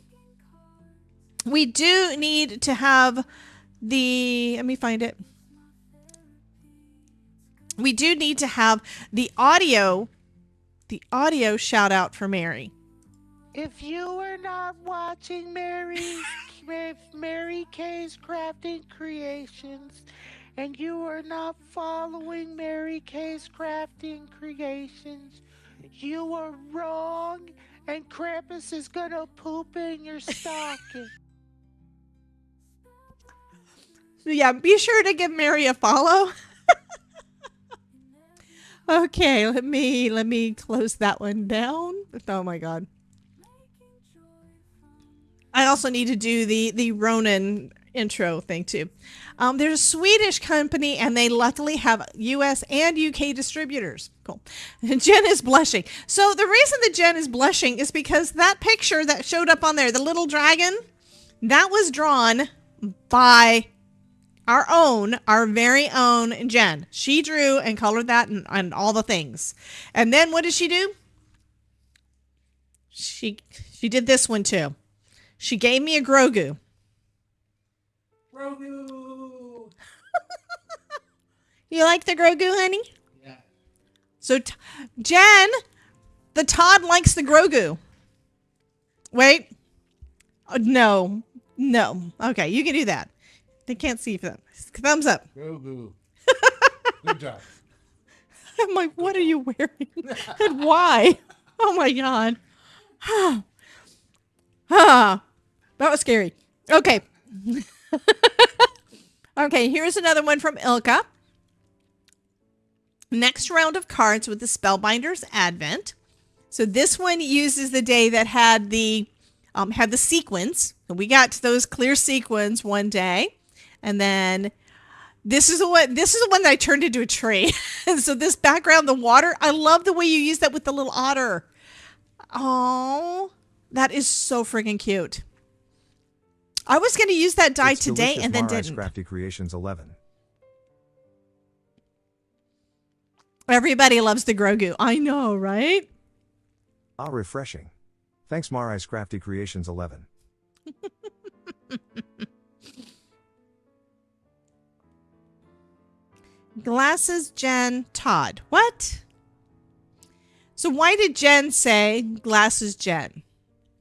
We do need to have let me find it. We do need to have the audio shout out for Mary. If you are not watching Mary K's Crafting Creations, and you are not following Mary K's Crafting Creations, you are wrong, and Krampus is gonna poop in your stocking. Yeah, be sure to give Mary a follow. Okay, let me close that one down. Oh my god. I also need to do the Ronin intro thing too. There's a Swedish company and they luckily have US and UK distributors. Cool. Jen is blushing. So the reason that Jen is blushing is because that picture that showed up on there, the little dragon, that was drawn by our very own Jen. She drew and colored that and all the things. And then what did she do? She did this one too. She gave me a Grogu. Grogu. You like the Grogu, honey? Yeah. So Jen, the Todd likes the Grogu. Wait. No. Okay, you can do that. They can't see that. Thumbs up. Grogu. Good job. I'm like, what are you wearing? And why? Oh my god. That was scary. Okay. Okay, here's another one from Ilka. Next round of cards with the Spellbinders Advent. So this one uses the day that had the sequins. So we got those clear sequins one day. And then this is the one that I turned into a tree. And so this background, the water, I love the way you use that with the little otter. Oh, that is so freaking cute. I was going to use that die today and then didn't. Crafty Creations 11. Everybody loves the Grogu. I know, right? Ah, refreshing. Thanks, Marais Crafty Creations 11. Glasses Jen Todd. What? So why did Jen say glasses Jen?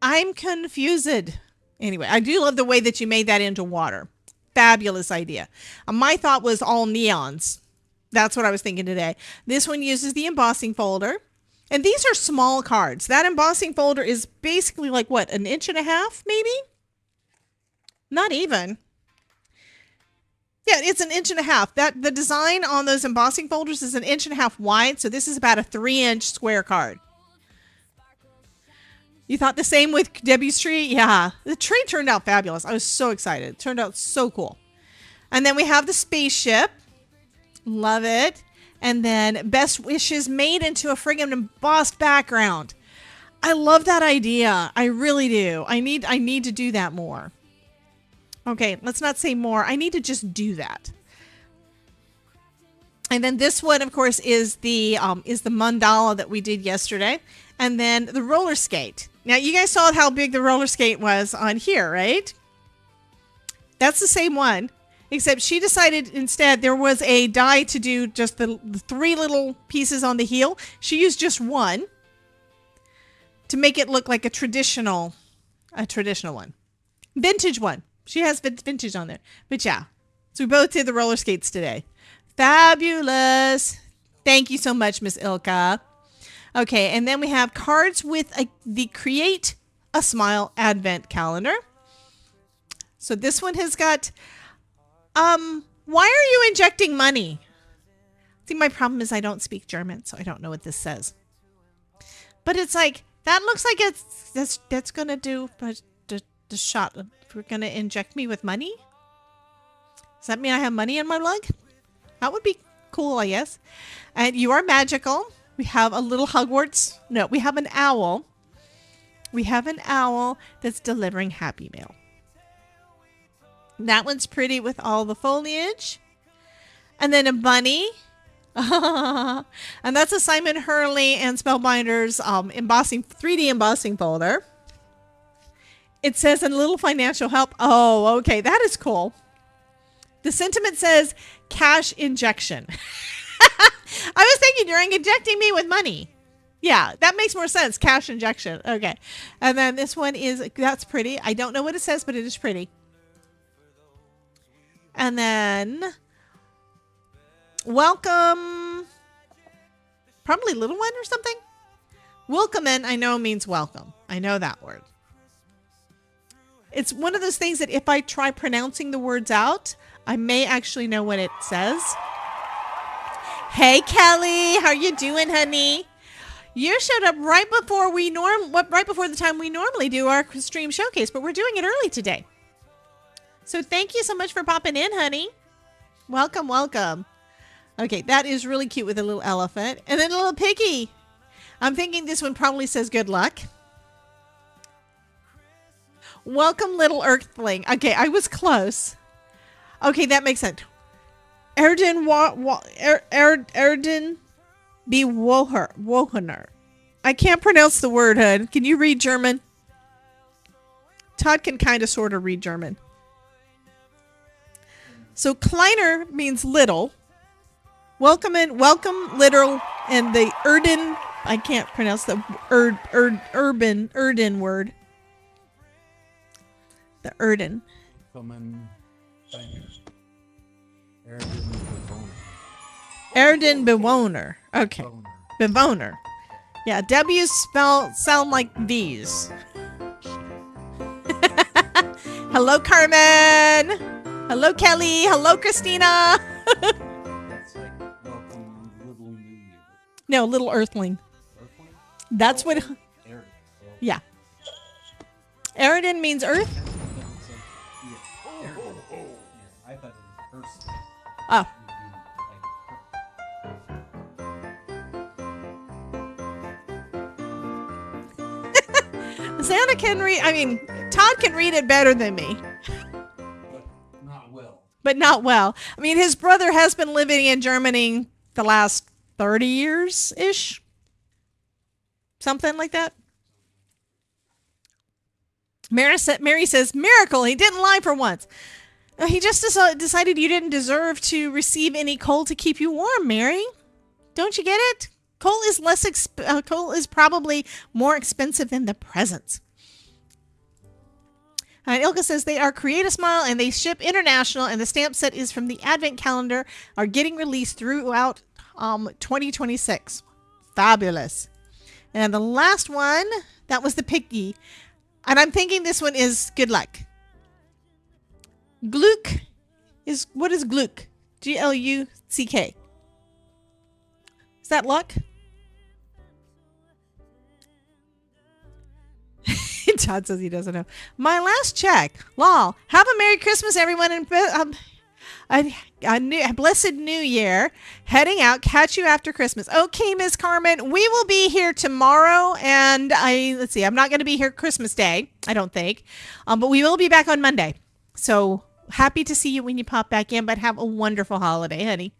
I'm confused. Anyway, I do love the way that you made that into water. Fabulous idea. My thought was all neons. That's what I was thinking today. This one uses the embossing folder. And these are small cards. That embossing folder is basically like what, 1.5 inches maybe? Not even. Yeah, it's 1.5 inches. That the design on those embossing folders is 1.5 inches wide, so this is about a 3-inch square card. You thought the same with Debbie's tree? Yeah, the tree turned out fabulous. I was so excited. It turned out so cool. And then we have the spaceship. Love it. And then best wishes made into a friggin' embossed background. I love that idea. I really do. I need to do that more. Okay, let's not say more. I need to just do that. And then this one, of course, is the mandala that we did yesterday. And then the roller skate. Now, you guys saw how big the roller skate was on here, right? That's the same one, except she decided instead there was a die to do just the 3 little pieces on the heel. She used just one to make it look like a traditional one. Vintage one. She has vintage on there. But yeah, so we both did the roller skates today. Fabulous. Thank you so much, Miss Ilka. Okay, and then we have cards with the Create a Smile Advent Calendar. So this one has got, why are you injecting money? See, my problem is I don't speak German, so I don't know what this says. But it's like, that looks like that's going to do the shot. We're going to inject me with money? Does that mean I have money in my lug? That would be cool, I guess. And you are magical. We have a little Hogwarts. No, we have an owl. We have an owl that's delivering Happy Mail. That one's pretty with all the foliage. And then a bunny. And that's a Simon Hurley and Spellbinders 3D embossing folder. It says a little financial help. Oh, okay. That is cool. The sentiment says cash injection. I was thinking you're injecting me with money. Yeah, that makes more sense. Cash injection. Okay. And then this one that's pretty. I don't know what it says, but it is pretty. And then welcome. Probably little one or something. Welcome in, I know means welcome. I know that word. It's one of those things that if I try pronouncing the words out, I may actually know what it says. Hey, Kelly, how you doing, honey? You showed up right before right before the time we normally do our stream showcase, but we're doing it early today. So thank you so much for popping in, honey. Welcome, welcome. Okay, that is really cute with a little elephant and then a little piggy. I'm thinking this one probably says good luck. Welcome, little earthling. Okay, I was close. Okay, that makes sense. Erden be Wohener. I can't pronounce the word, hun. Can you read German? Todd can kind of sort of read German. So Kleiner means little. Welcome, little, and the Erden, I can't pronounce the Erden word. The Erden. Erden Bewohner. Okay. Bewohner. Yeah, W's sound like these. Hello, Carmen. Hello, Kelly. Hello, Christina. It's like welcome little new year. No, little earthling. Earthling? That's what. Eric. Yeah. Eridan means earth. Yeah. I thought it was Earth. Oh. Santa can read. I mean, Todd can read it better than me. But not well. But not well. I mean, his brother has been living in Germany the last 30 years-ish. Something like that. Mary says, miracle, he didn't lie for once. He just decided you didn't deserve to receive any coal to keep you warm, Mary. Don't you get it? Coal is coal is probably more expensive than the presents. And Ilka says they are Create a Smile and they ship international, and the stamp set is from the Advent Calendar, are getting released throughout 2026. Fabulous. And the last one, that was the piggy. And I'm thinking this one is good luck. Gluck is, what is Gluck? Gluck. Is that luck? Todd says he doesn't know. My last check. Lol. Have a Merry Christmas, everyone, and a blessed New Year. Heading out. Catch you after Christmas. Okay, Miss Carmen. We will be here tomorrow, and let's see. I'm not going to be here Christmas Day, I don't think, but we will be back on Monday. So happy to see you when you pop back in. But have a wonderful holiday, honey.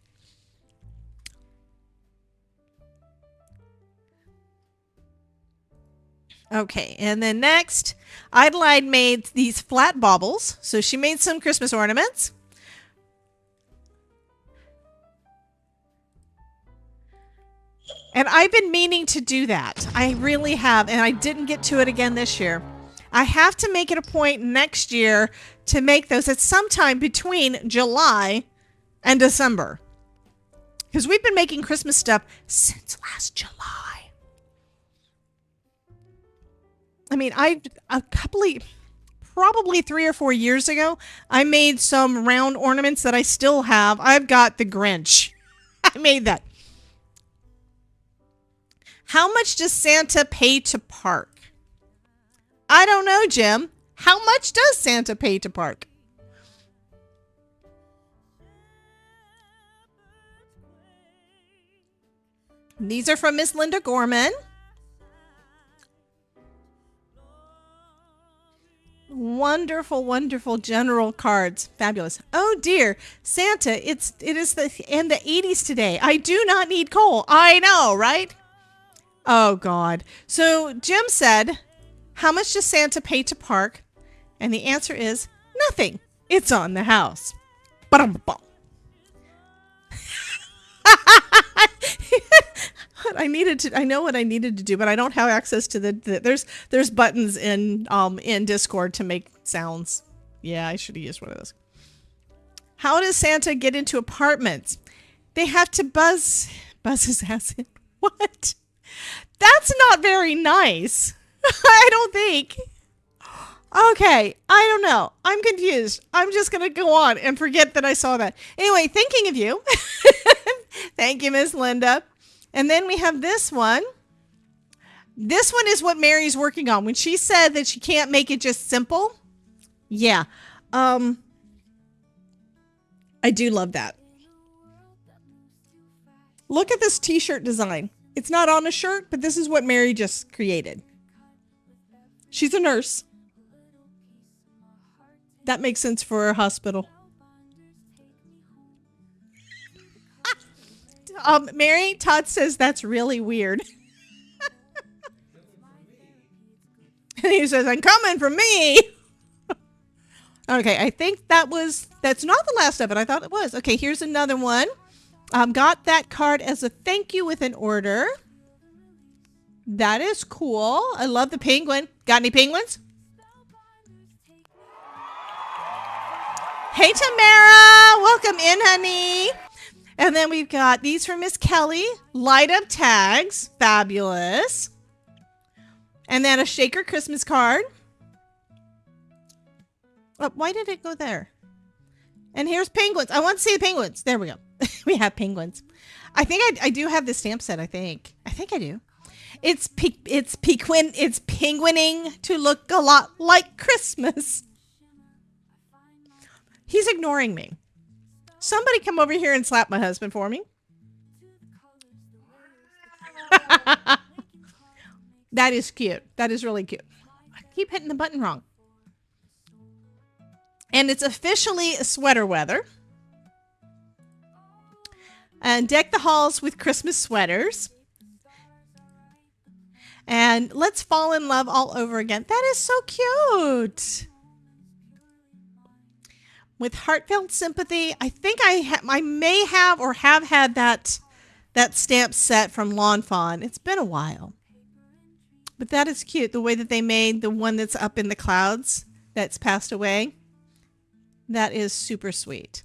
Okay, and then next, Adelaide made these flat baubles. So she made some Christmas ornaments. And I've been meaning to do that. I really have, and I didn't get to it again this year. I have to make it a point next year to make those at some time between July and December. Because we've been making Christmas stuff since last July. I mean, probably 3 or 4 years ago, I made some round ornaments that I still have. I've got the Grinch. I made that. How much does Santa pay to park? I don't know, Jim. How much does Santa pay to park? These are from Miss Linda Gorman. Wonderful, wonderful general cards. Fabulous. Oh dear, Santa, it is in the 80s today. I do not need coal. I know, right? Oh God. So Jim said, how much does Santa pay to park? And the answer is nothing. It's on the house. Ba-dum-bum. I know what I needed to do, but I don't have access to there's buttons in Discord to make sounds. Yeah, I should have used one of those. How does Santa get into apartments? They have to buzz his ass in. What? That's not very nice. I don't think. Okay, I don't know. I'm confused. I'm just going to go on and forget that I saw that. Anyway, thinking of you. Thank you, Miss Linda. And then we have this one. This one is what Mary's working on. When she said that she can't make it just simple. Yeah. I do love that. Look at this t-shirt design. It's not on a shirt, but this is what Mary just created. She's a nurse. That makes sense for a hospital. Mary, Todd says that's really weird. And he says, I'm coming from me. Okay, I think that's not the last of it. I thought it was. Okay, here's another one. Got that card as a thank you with an order. That is cool. I love the penguin. Got any penguins? Hey, Tamara. Welcome in, honey. And then we've got these from Miss Kelly. Light up tags. Fabulous. And then a shaker Christmas card. Oh, why did it go there? And here's penguins. I want to see the penguins. There we go. We have penguins. I think I do have the stamp set, I think. I think I do. It's penguining to look a lot like Christmas. He's ignoring me. Somebody come over here and slap my husband for me. That is cute. That is really cute. I keep hitting the button wrong. And it's officially sweater weather. And deck the halls with Christmas sweaters. And let's fall in love all over again. That is so cute. With heartfelt sympathy, I think I may have or have had that stamp set from Lawn Fawn. It's been a while. But that is cute. The way that they made the one that's up in the clouds that's passed away. That is super sweet.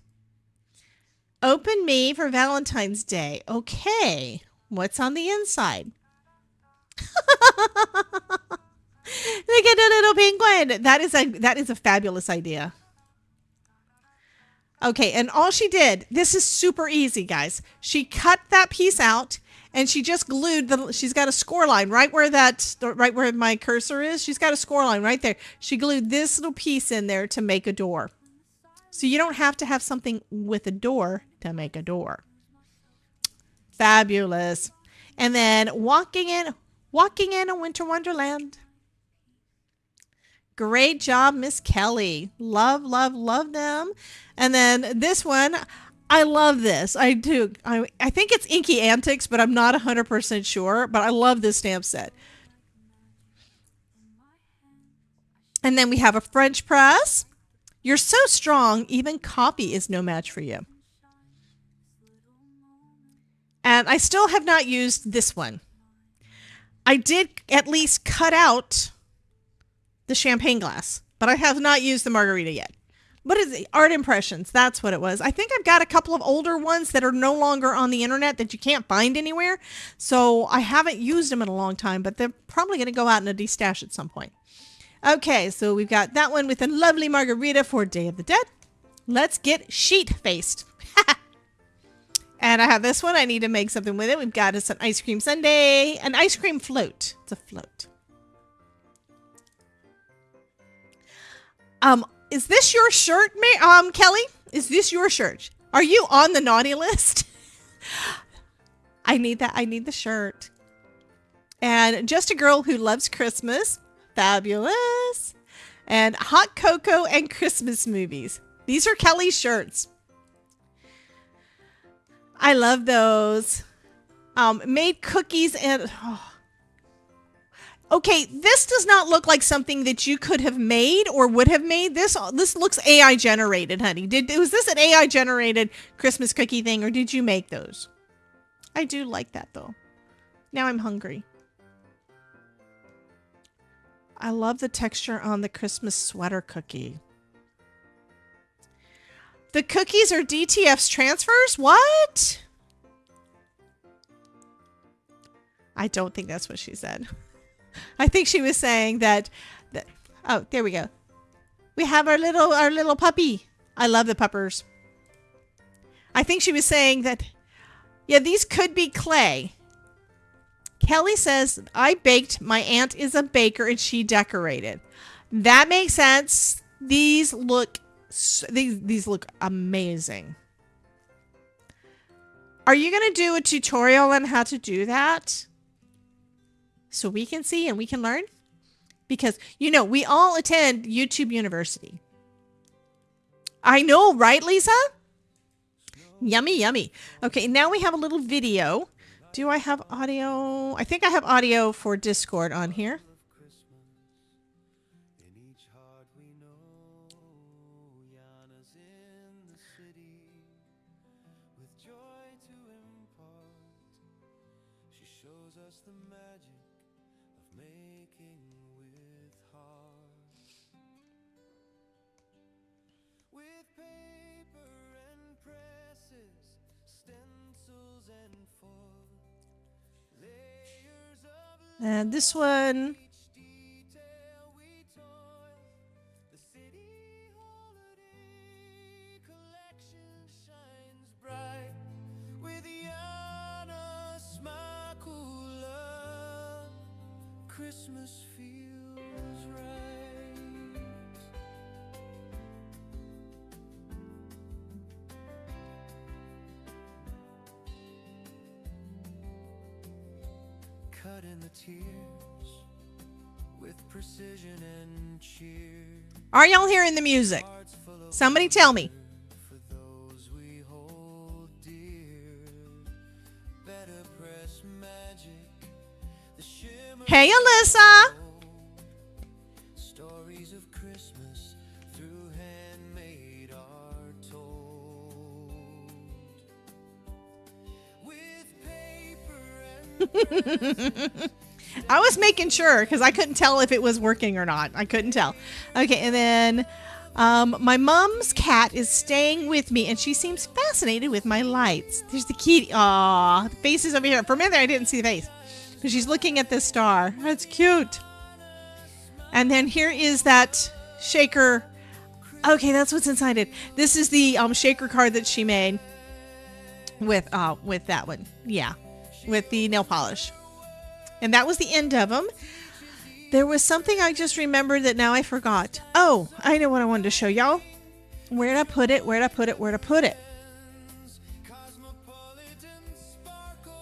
Open me for Valentine's Day. Okay. What's on the inside? Look at the little penguin. That is a fabulous idea. Okay, and all she did, this is super easy, guys. She cut that piece out and she just glued she's got a score line right where my cursor is. She's got a score line right there. She glued this little piece in there to make a door. So you don't have to have something with a door to make a door. Fabulous. And then walking in a winter wonderland. Great job, Miss Kelly. Love, love, love them. And then this one, I love this. I do. I think it's Inky Antics, but I'm not 100% sure. But I love this stamp set. And then we have a French press. You're so strong, even copy is no match for you. And I still have not used this one. I did at least cut out the champagne glass, but I have not used the margarita yet. What is it? Art impressions. That's what it was. I think I've got a couple of older ones that are no longer on the internet that you can't find anywhere. So I haven't used them in a long time, but they're probably going to go out in a destash at some point. Okay, so we've got that one with a lovely margarita for Day of the Dead. Let's get sheet-faced. And I have this one. I need to make something with it. We've got us an ice cream sundae, an ice cream float. It's a float. Is this your shirt, Kelly? Is this your shirt? Are you on the naughty list? I need that. I need the shirt. And just a girl who loves Christmas. Fabulous. And hot cocoa and Christmas movies. These are Kelly's shirts. I love those. Made cookies and... Oh. Okay, this does not look like something that you could have made or would have made. This looks AI generated, honey. Was this an AI generated Christmas cookie thing, or did you make those? I do like that, though. Now I'm hungry. I love the texture on the Christmas sweater cookie. The cookies are DTF's transfers? What? I don't think that's what she said. I think she was saying that oh, there we go. We have our little puppy. I love the puppers. I think she was saying that, yeah, these could be clay. Kelly says, I baked. My aunt is a baker and she decorated. That makes sense. These look amazing. Are you going to do a tutorial on how to do that? So we can see and we can learn? Because, you know, we all attend YouTube University. I know, right, Lisa? Yummy, yummy. Okay, now we have a little video. Do I have audio? I think I have audio for Discord on here. And this one, Christmas feels right. Cut in the tears with precision and cheer. are y'all hearing the music? Somebody tell me. For those we hold dear, better press magic. The shimmer Hey, Alyssa. stories of Christmas through handmade are told. With paper and I was making sure because I couldn't tell if it was working or not. I couldn't tell. Okay, and then my mom's cat is staying with me, and she seems fascinated with my lights. There's the kitty. Aw, the face is over here. For a minute, I didn't see the face. But she's looking at the star. That's cute. And then here is that shaker. Okay, that's what's inside it. This is the shaker card that she made with that one. Yeah, with the nail polish. And that was the end of them. There was something I just remembered that now I forgot. Oh, I know what I wanted to show y'all. Where'd I put it? Where'd I put it? Where'd I put it? cosmopolitan sparkle,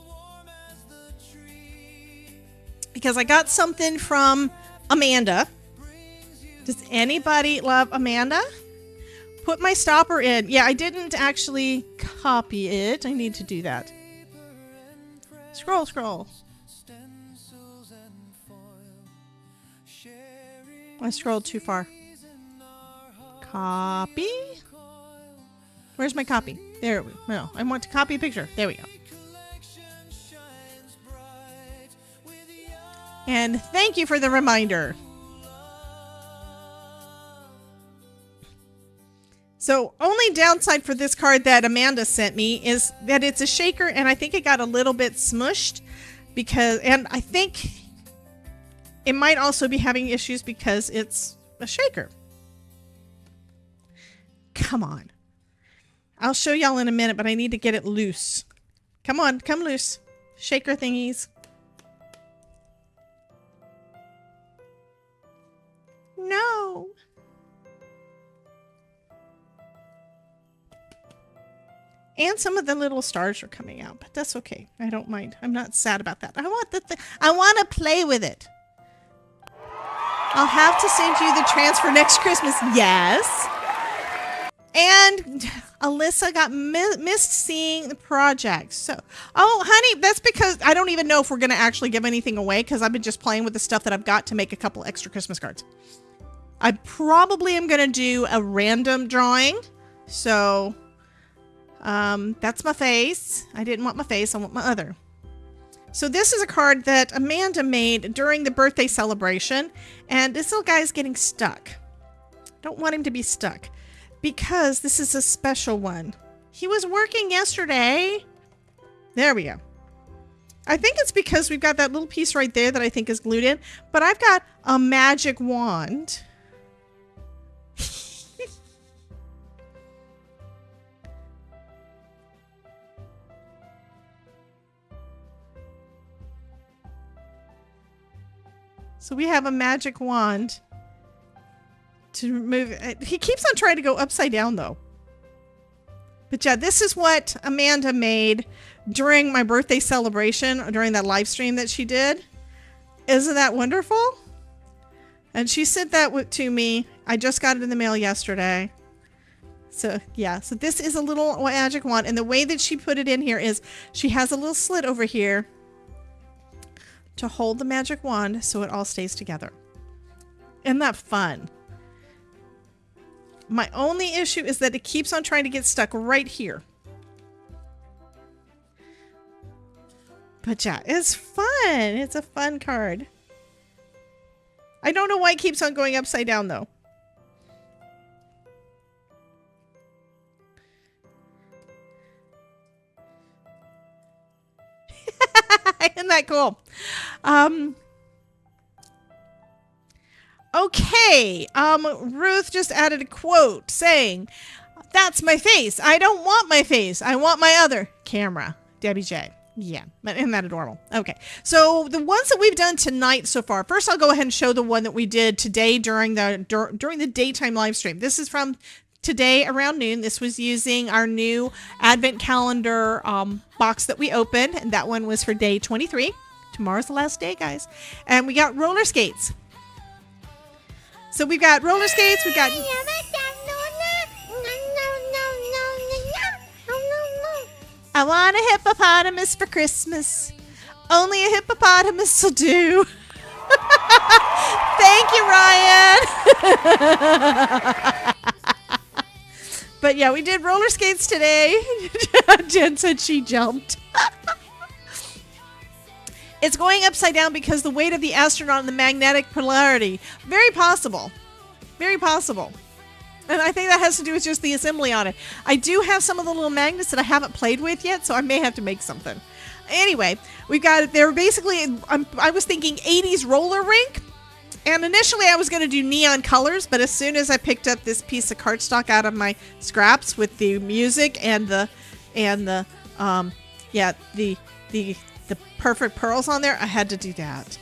warm as the tree. Because I got something from Amanda. Does anybody love Amanda? Put my stopper in. Yeah, I didn't actually copy it. I need to do that. Scroll, scroll. Stencils and foil, sharing I scrolled too far. Copy? Where's my copy? There we go. No, I want to copy a picture. There we go. collection shines bright with young And thank you for the reminder. So, only downside for this card that Amanda sent me is that it's a shaker, and I think it got a little bit smushed because, and I think it might also be having issues because it's a shaker. Come on. I'll show y'all in a minute, but I need to get it loose. Come on, come loose. Shaker thingies. No. And some of the little stars are coming out, but that's okay. I don't mind. I'm not sad about that. I want I want to play with it. I'll have to send you the transfer next Christmas. Yes. And Alyssa got missed seeing the project. So, oh, honey, that's because I don't even know if we're going to actually give anything away because I've been just playing with the stuff that I've got to make a couple extra Christmas cards. I probably am going to do a random drawing. So, that's my face. I didn't want my face. I want my other. So this is a card that Amanda made during the birthday celebration. And this little guy is getting stuck. Don't want him to be stuck because this is a special one. He was working yesterday. There we go. I think it's because we've got that little piece right there that I think is glued in. But I've got a magic wand So we have a magic wand to move. He keeps on trying to go upside down though. But yeah, this is what Amanda made during my birthday celebration, during that live stream that she did. Isn't that wonderful? And she sent that to me. I just got it in the mail yesterday. So yeah, so this is a little magic wand. And the way that she put it in here is she has a little slit over here to hold the magic wand so it all stays together. Isn't that fun? My only issue is that it keeps on trying to get stuck right here. But yeah, it's fun. It's a fun card. I don't know why it keeps on going upside down though. Isn't that cool? Okay. Ruth just added a quote saying, "That's my face. I don't want my face. I want my other camera." Debbie J. Yeah, isn't that adorable? Okay, so the ones that we've done tonight so far. First, I'll go ahead and show the one that we did today during the daytime live stream. This is from today around noon. This was using our new Advent Calendar box that we opened, and that one was for day 23. Tomorrow's the last day, guys. And we got roller skates. So we've got roller skates, we've got... I want a hippopotamus for Christmas. Only a hippopotamus will do. Thank you, Ryan. But yeah, we did roller skates today. Jen said she jumped. It's going upside down because the weight of the astronaut and the magnetic polarity. Very possible. Very possible. And I think that has to do with just the assembly on it. I do have some of the little magnets that I haven't played with yet, so I may have to make something. Anyway, we've got, they're basically, I was thinking 80s roller rink. And initially I was going to do neon colors, but as soon as I picked up this piece of cardstock out of my scraps with the music and the perfect pearls on there, I had to do that.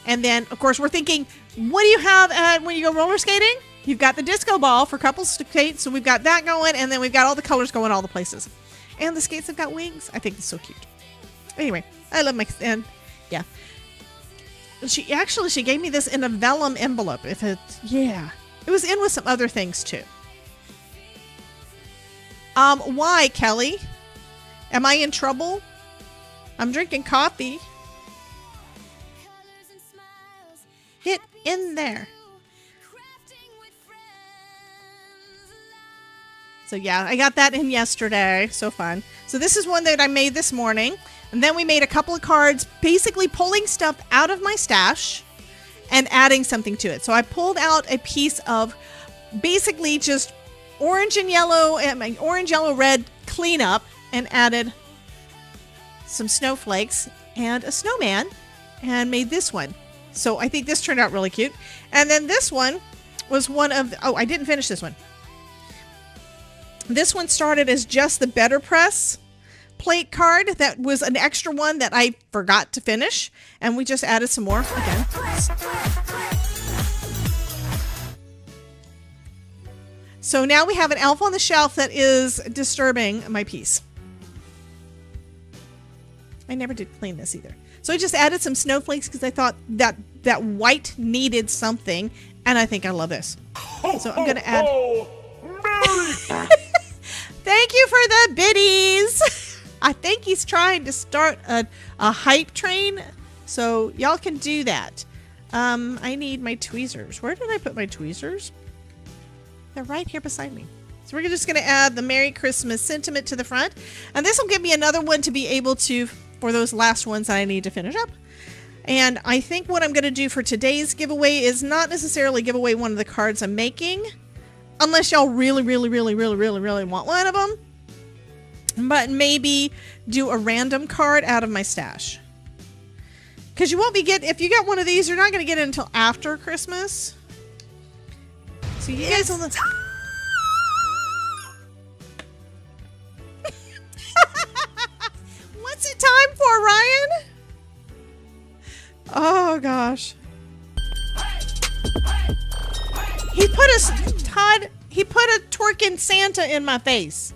And then, of course, we're thinking, what do you have when you go roller skating? You've got the disco ball for couples skates, so we've got that going, and then we've got all the colors going all the places. And the skates have got wings. I think it's so cute. Anyway, I love my, and yeah. She gave me this in a vellum envelope. It was in with some other things too. Why, Kelly? Am I in trouble? I'm drinking coffee. Get in there. So yeah, I got that in yesterday. So fun. So this is one that I made this morning. And then we made a couple of cards, basically pulling stuff out of my stash and adding something to it. So I pulled out a piece of basically just orange and yellow, red cleanup and added some snowflakes and a snowman and made this one. So I think this turned out really cute. And then this one was one of, I didn't finish this one. This one started as just the Better Press plate card. That was an extra one that I forgot to finish. And we just added some more again. So now we have an elf on the shelf that is disturbing my piece. I never did clean this either. So I just added some snowflakes because I thought that white needed something. And I think I love this. So I'm going to add... Thank you for the biddies. I think he's trying to start a hype train. So y'all can do that. I need my tweezers. Where did I put my tweezers? They're right here beside me. So we're just going to add the Merry Christmas sentiment to the front. And this will give me another one to be able to, for those last ones that I need to finish up. And I think what I'm going to do for today's giveaway is not necessarily give away one of the cards I'm making. Unless y'all really want one of them. But maybe do a random card out of my stash. Because you won't be if you get one of these, you're not going to get it until after Christmas. So you guys will... What's it time for, Ryan? Oh, gosh. He put a twerking Santa in my face.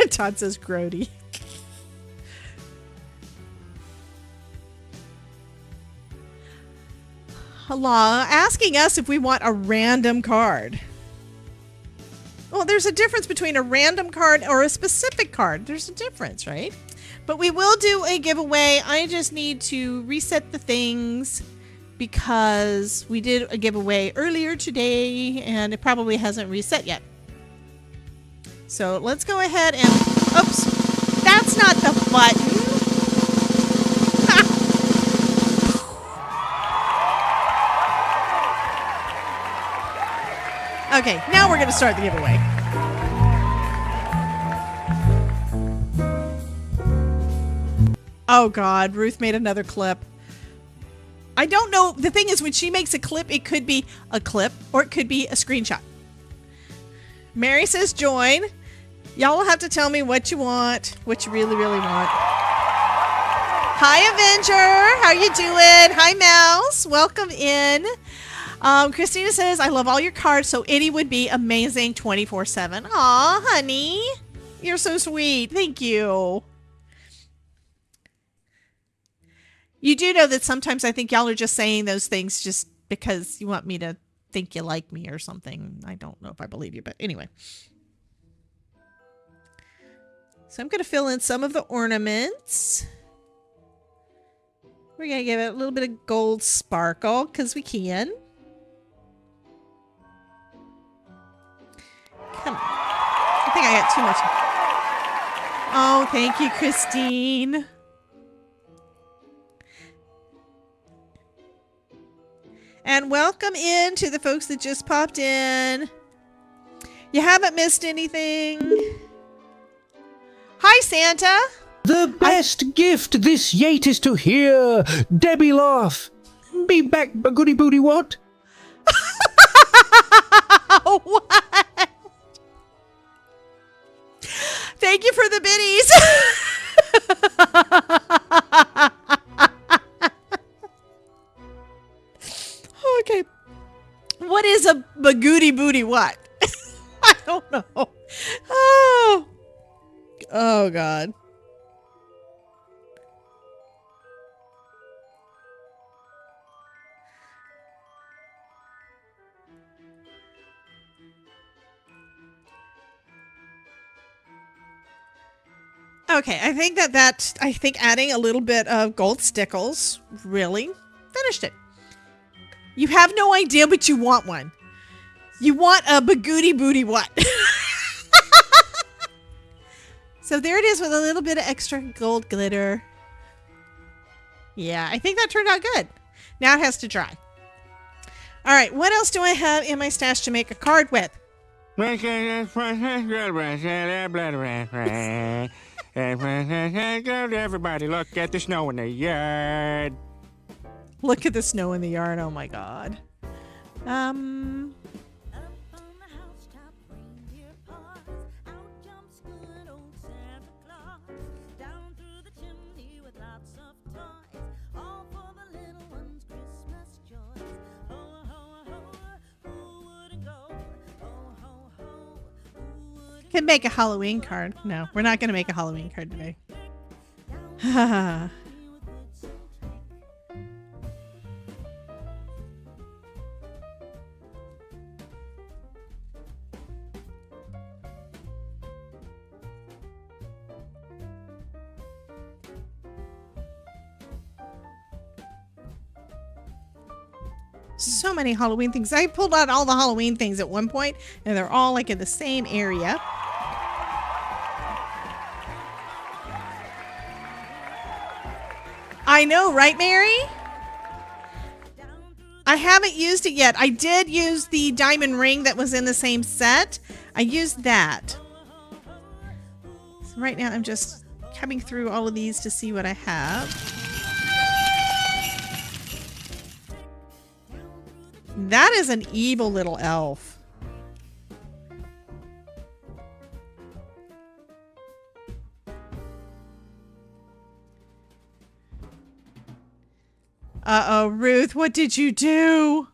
Todd says grody. Hello, asking us if we want a random card. Well, there's a difference between a random card or a specific card. There's a difference, right? But we will do a giveaway. I just need to reset the things because we did a giveaway earlier today and it probably hasn't reset yet. So let's go ahead and, oops, that's not the button. Okay, now we're going to start the giveaway. Oh God, Ruth made another clip. I don't know. The thing is, when she makes a clip, it could be a clip or it could be a screenshot. Mary says join. Y'all will have to tell me what you want, what you really, really want. Hi, Avenger. How you doing? Hi, Mouse. Welcome in. Christina says, I love all your cards, so Itty would be amazing 24/7. Aw, honey. You're so sweet. Thank you. You do know that sometimes I think y'all are just saying those things just because you want me to think you like me or something. I don't know if I believe you, but anyway. So I'm going to fill in some of the ornaments. We're going to give it a little bit of gold sparkle because we can. Come on. I think I got too much. Oh, thank you, Christine. And welcome in to the folks that just popped in. You haven't missed anything. Hi, Santa. The best gift this yate is to hear Debbie laugh. Be back, goody booty what? What? Thank you for the biddies. Okay. What is a bagooty booty what? I don't know. Oh God. Okay, I think I think adding a little bit of gold stickles really finished it. You have no idea, but you want one. You want a bagooty booty what? So there it is with a little bit of extra gold glitter. Yeah, I think that turned out good. Now it has to dry. All right, what else do I have in my stash to make a card with? Everybody look at the snow in the yard. Look at the snow in the yard. Oh my God. Can make a Halloween card. No, we're not going to make a Halloween card today. So many Halloween things. I pulled out all the Halloween things at one point, and they're all like in the same area. I know, right, Mary? I haven't used it yet. I did use the diamond ring that was in the same set. I used that. So right now I'm just coming through all of these to see what I have. That is an evil little elf. Uh-oh, Ruth, what did you do?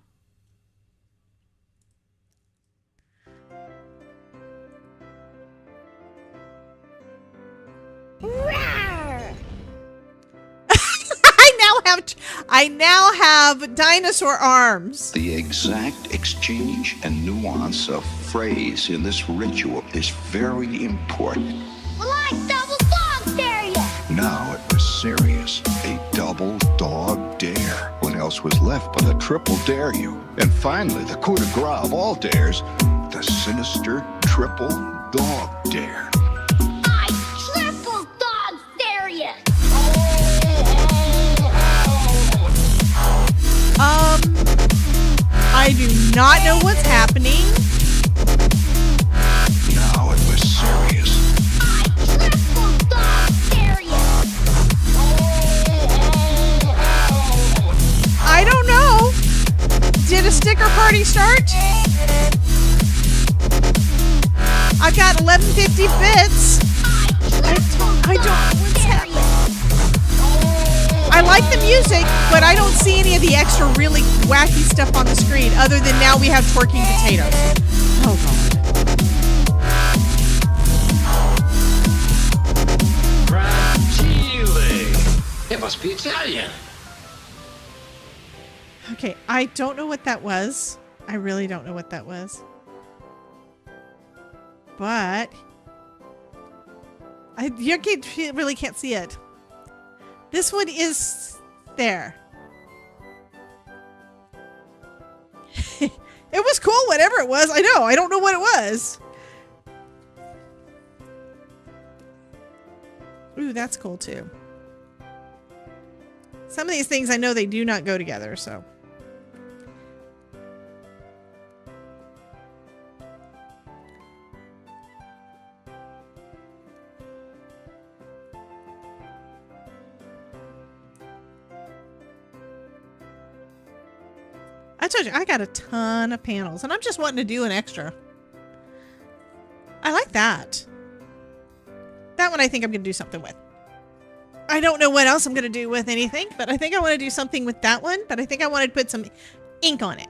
I now have dinosaur arms. The exact exchange and nuance of phrase in this ritual is very important. Well, I double dog dare you! Now it was serious. A double dog dare. What else was left but a triple dare you? And finally, the coup de grace of all dares, the sinister triple dog dare. I triple dog dare you! I do not know what's happening. Now it was serious. I triple dog dare you! I don't know. Did a sticker party start? I've got 1150 bits. I don't know what's happening. I like the music, but I don't see any of the extra really wacky stuff on the screen other than now we have twerking potatoes. Oh, God. From Chile. It must be Italian. Okay, I don't know what that was. I really don't know what that was. But you really can't see it. This one is there. It was cool, whatever it was. I know. I don't know what it was. Ooh, that's cool too. Some of these things I know they do not go together, so. I told you, I got a ton of panels, and I'm just wanting to do an extra. I like that. That one I think I'm going to do something with. I don't know what else I'm going to do with anything, but I think I want to do something with that one, but I think I want to put some ink on it.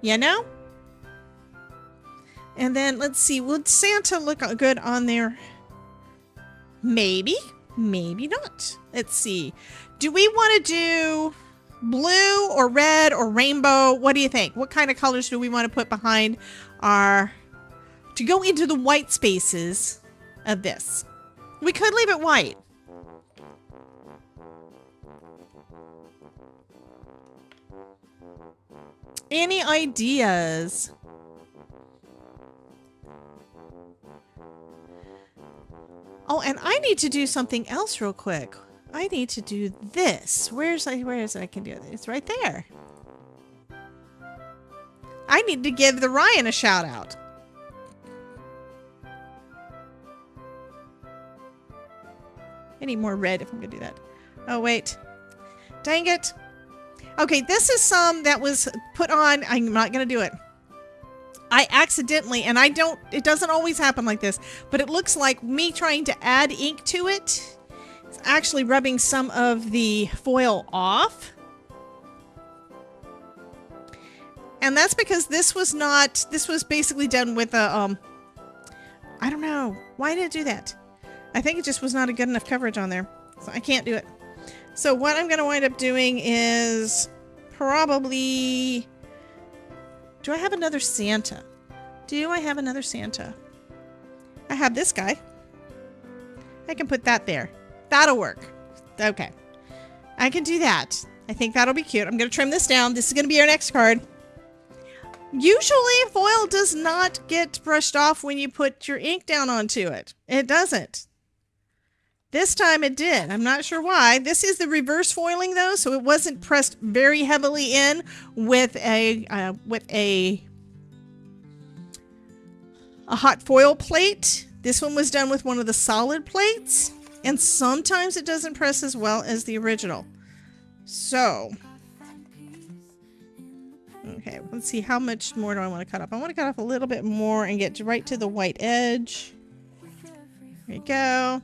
You know? And then, let's see, would Santa look good on there? Maybe. Maybe not. Let's see. Do we want to do blue or red or rainbow? What do you think? What kind of colors do we want to put behind our, to go into the white spaces of this? We could leave it white. Any ideas? Oh, and I need to do something else real quick. I need to do this. Where is it? I can do it. It's right there. I need to give the Ryan a shout out. I need more red if I'm going to do that. Oh, wait. Dang it. Okay, this is some that was put on. I'm not going to do it. I accidentally, and it doesn't always happen like this, but it looks like me trying to add ink to it. It's actually rubbing some of the foil off. And that's because this was basically done with a, I don't know. Why did it do that? I think it just was not a good enough coverage on there. So I can't do it. So what I'm going to wind up doing is probably, do I have another Santa? Do I have another Santa? I have this guy. I can put that there. That'll work. Okay. I can do that. I think that'll be cute. I'm going to trim this down. This is going to be our next card. Usually foil does not get brushed off when you put your ink down onto it. It doesn't. This time it did. I'm not sure why. This is the reverse foiling though, so it wasn't pressed very heavily in with a hot foil plate. This one was done with one of the solid plates, and sometimes it doesn't press as well as the original. So, okay, let's see, how much more do I want to cut off? I want to cut off a little bit more and get right to the white edge. There you go.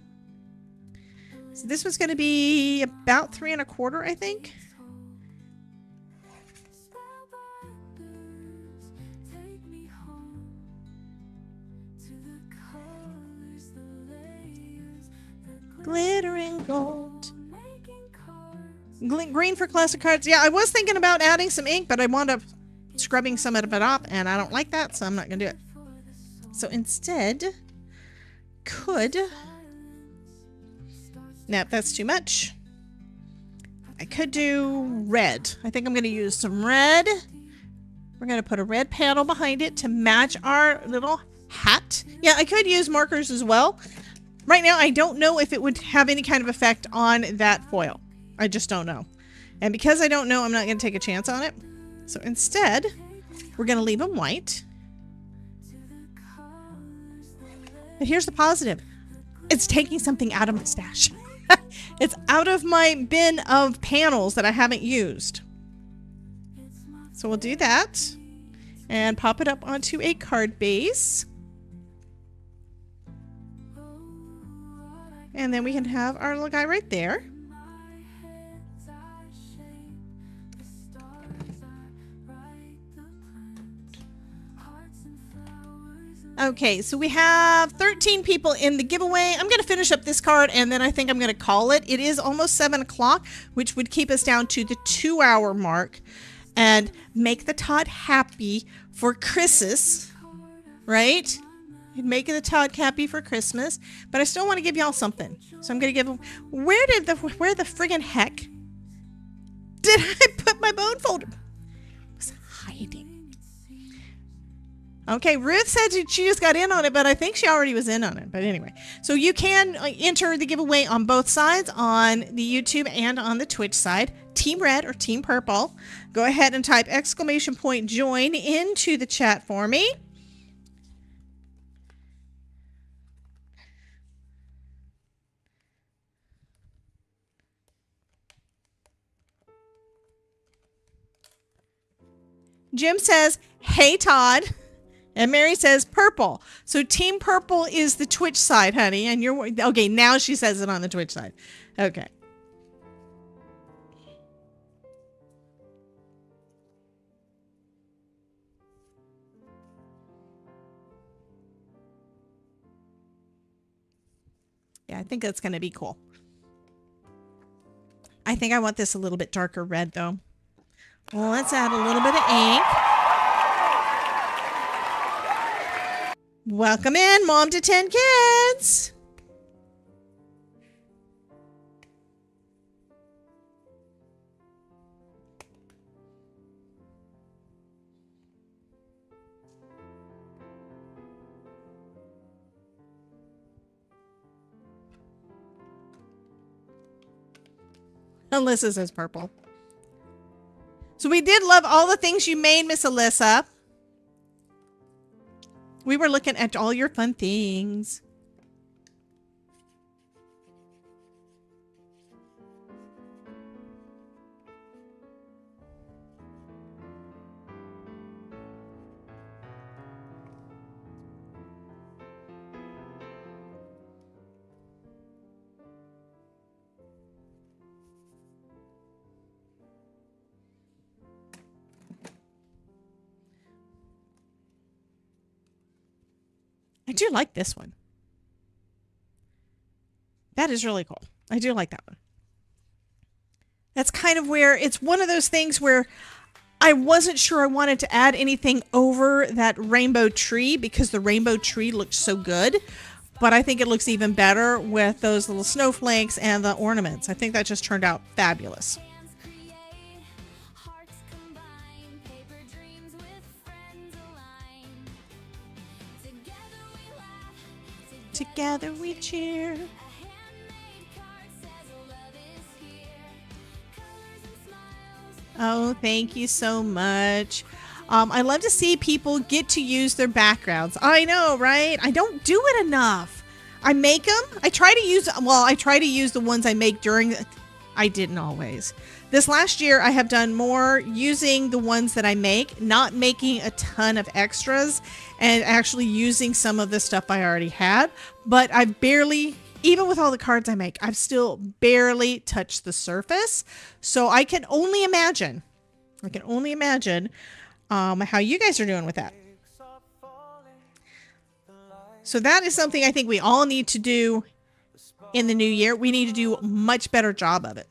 So this was going to be about 3 1/4, I think. Glittering gold. Green for classic cards. Yeah, I was thinking about adding some ink, but I wound up scrubbing some of it off, and I don't like that, so I'm not going to do it. So instead, nope, that's too much. I could do red. I think I'm going to use some red. We're going to put a red panel behind it to match our little hat. Yeah, I could use markers as well. Right now, I don't know if it would have any kind of effect on that foil. I just don't know. And because I don't know, I'm not going to take a chance on it. So instead, we're going to leave them white. But here's the positive. It's taking something out of my stash. It's out of my bin of panels that I haven't used. So we'll do that. And pop it up onto a card base. And then we can have our little guy right there. Okay, so we have 13 people in the giveaway. I'm going to finish up this card, and then I think I'm going to call it. It is almost 7 o'clock, which would keep us down to the 2-hour mark. And make the Todd happy for Christmas, right? Make the Todd happy for Christmas. But I still want to give y'all something. So I'm going to give them... Where the friggin' heck did I put my bone folder? It was hiding. Okay, Ruth said she just got in on it, but I think she already was in on it. But anyway, so you can enter the giveaway on both sides, on the YouTube and on the Twitch side. Team Red or Team Purple. Go ahead and type !join into the chat for me. Jim says, hey, Todd. And Mary says purple. So Team Purple is the Twitch side, honey. And you're okay. Now she says it on the Twitch side. Okay. Yeah, I think that's going to be cool. I think I want this a little bit darker red, though. Well, let's add a little bit of ink. Welcome in, Mom to 10 Kids. Alyssa says purple. So we did love all the things you made, Miss Alyssa. We were looking at all your fun things. I do like this one. That is really cool. I do like that one. That's kind of where it's one of those things where I wasn't sure I wanted to add anything over that rainbow tree because the rainbow tree looked so good. But I think it looks even better with those little snowflakes and the ornaments. I think that just turned out fabulous. Together we cheer. Oh, thank you so much. I love to see people get to use their backgrounds. I know, right? I don't do it enough. I make them. I try to use the ones I make during. I didn't always. This last year, I have done more using the ones that I make, not making a ton of extras, and actually using some of the stuff I already had. But I've barely, even with all the cards I make, I've still barely touched the surface. So I can only imagine. How you guys are doing with that. So that is something I think we all need to do in the new year. We need to do a much better job of it.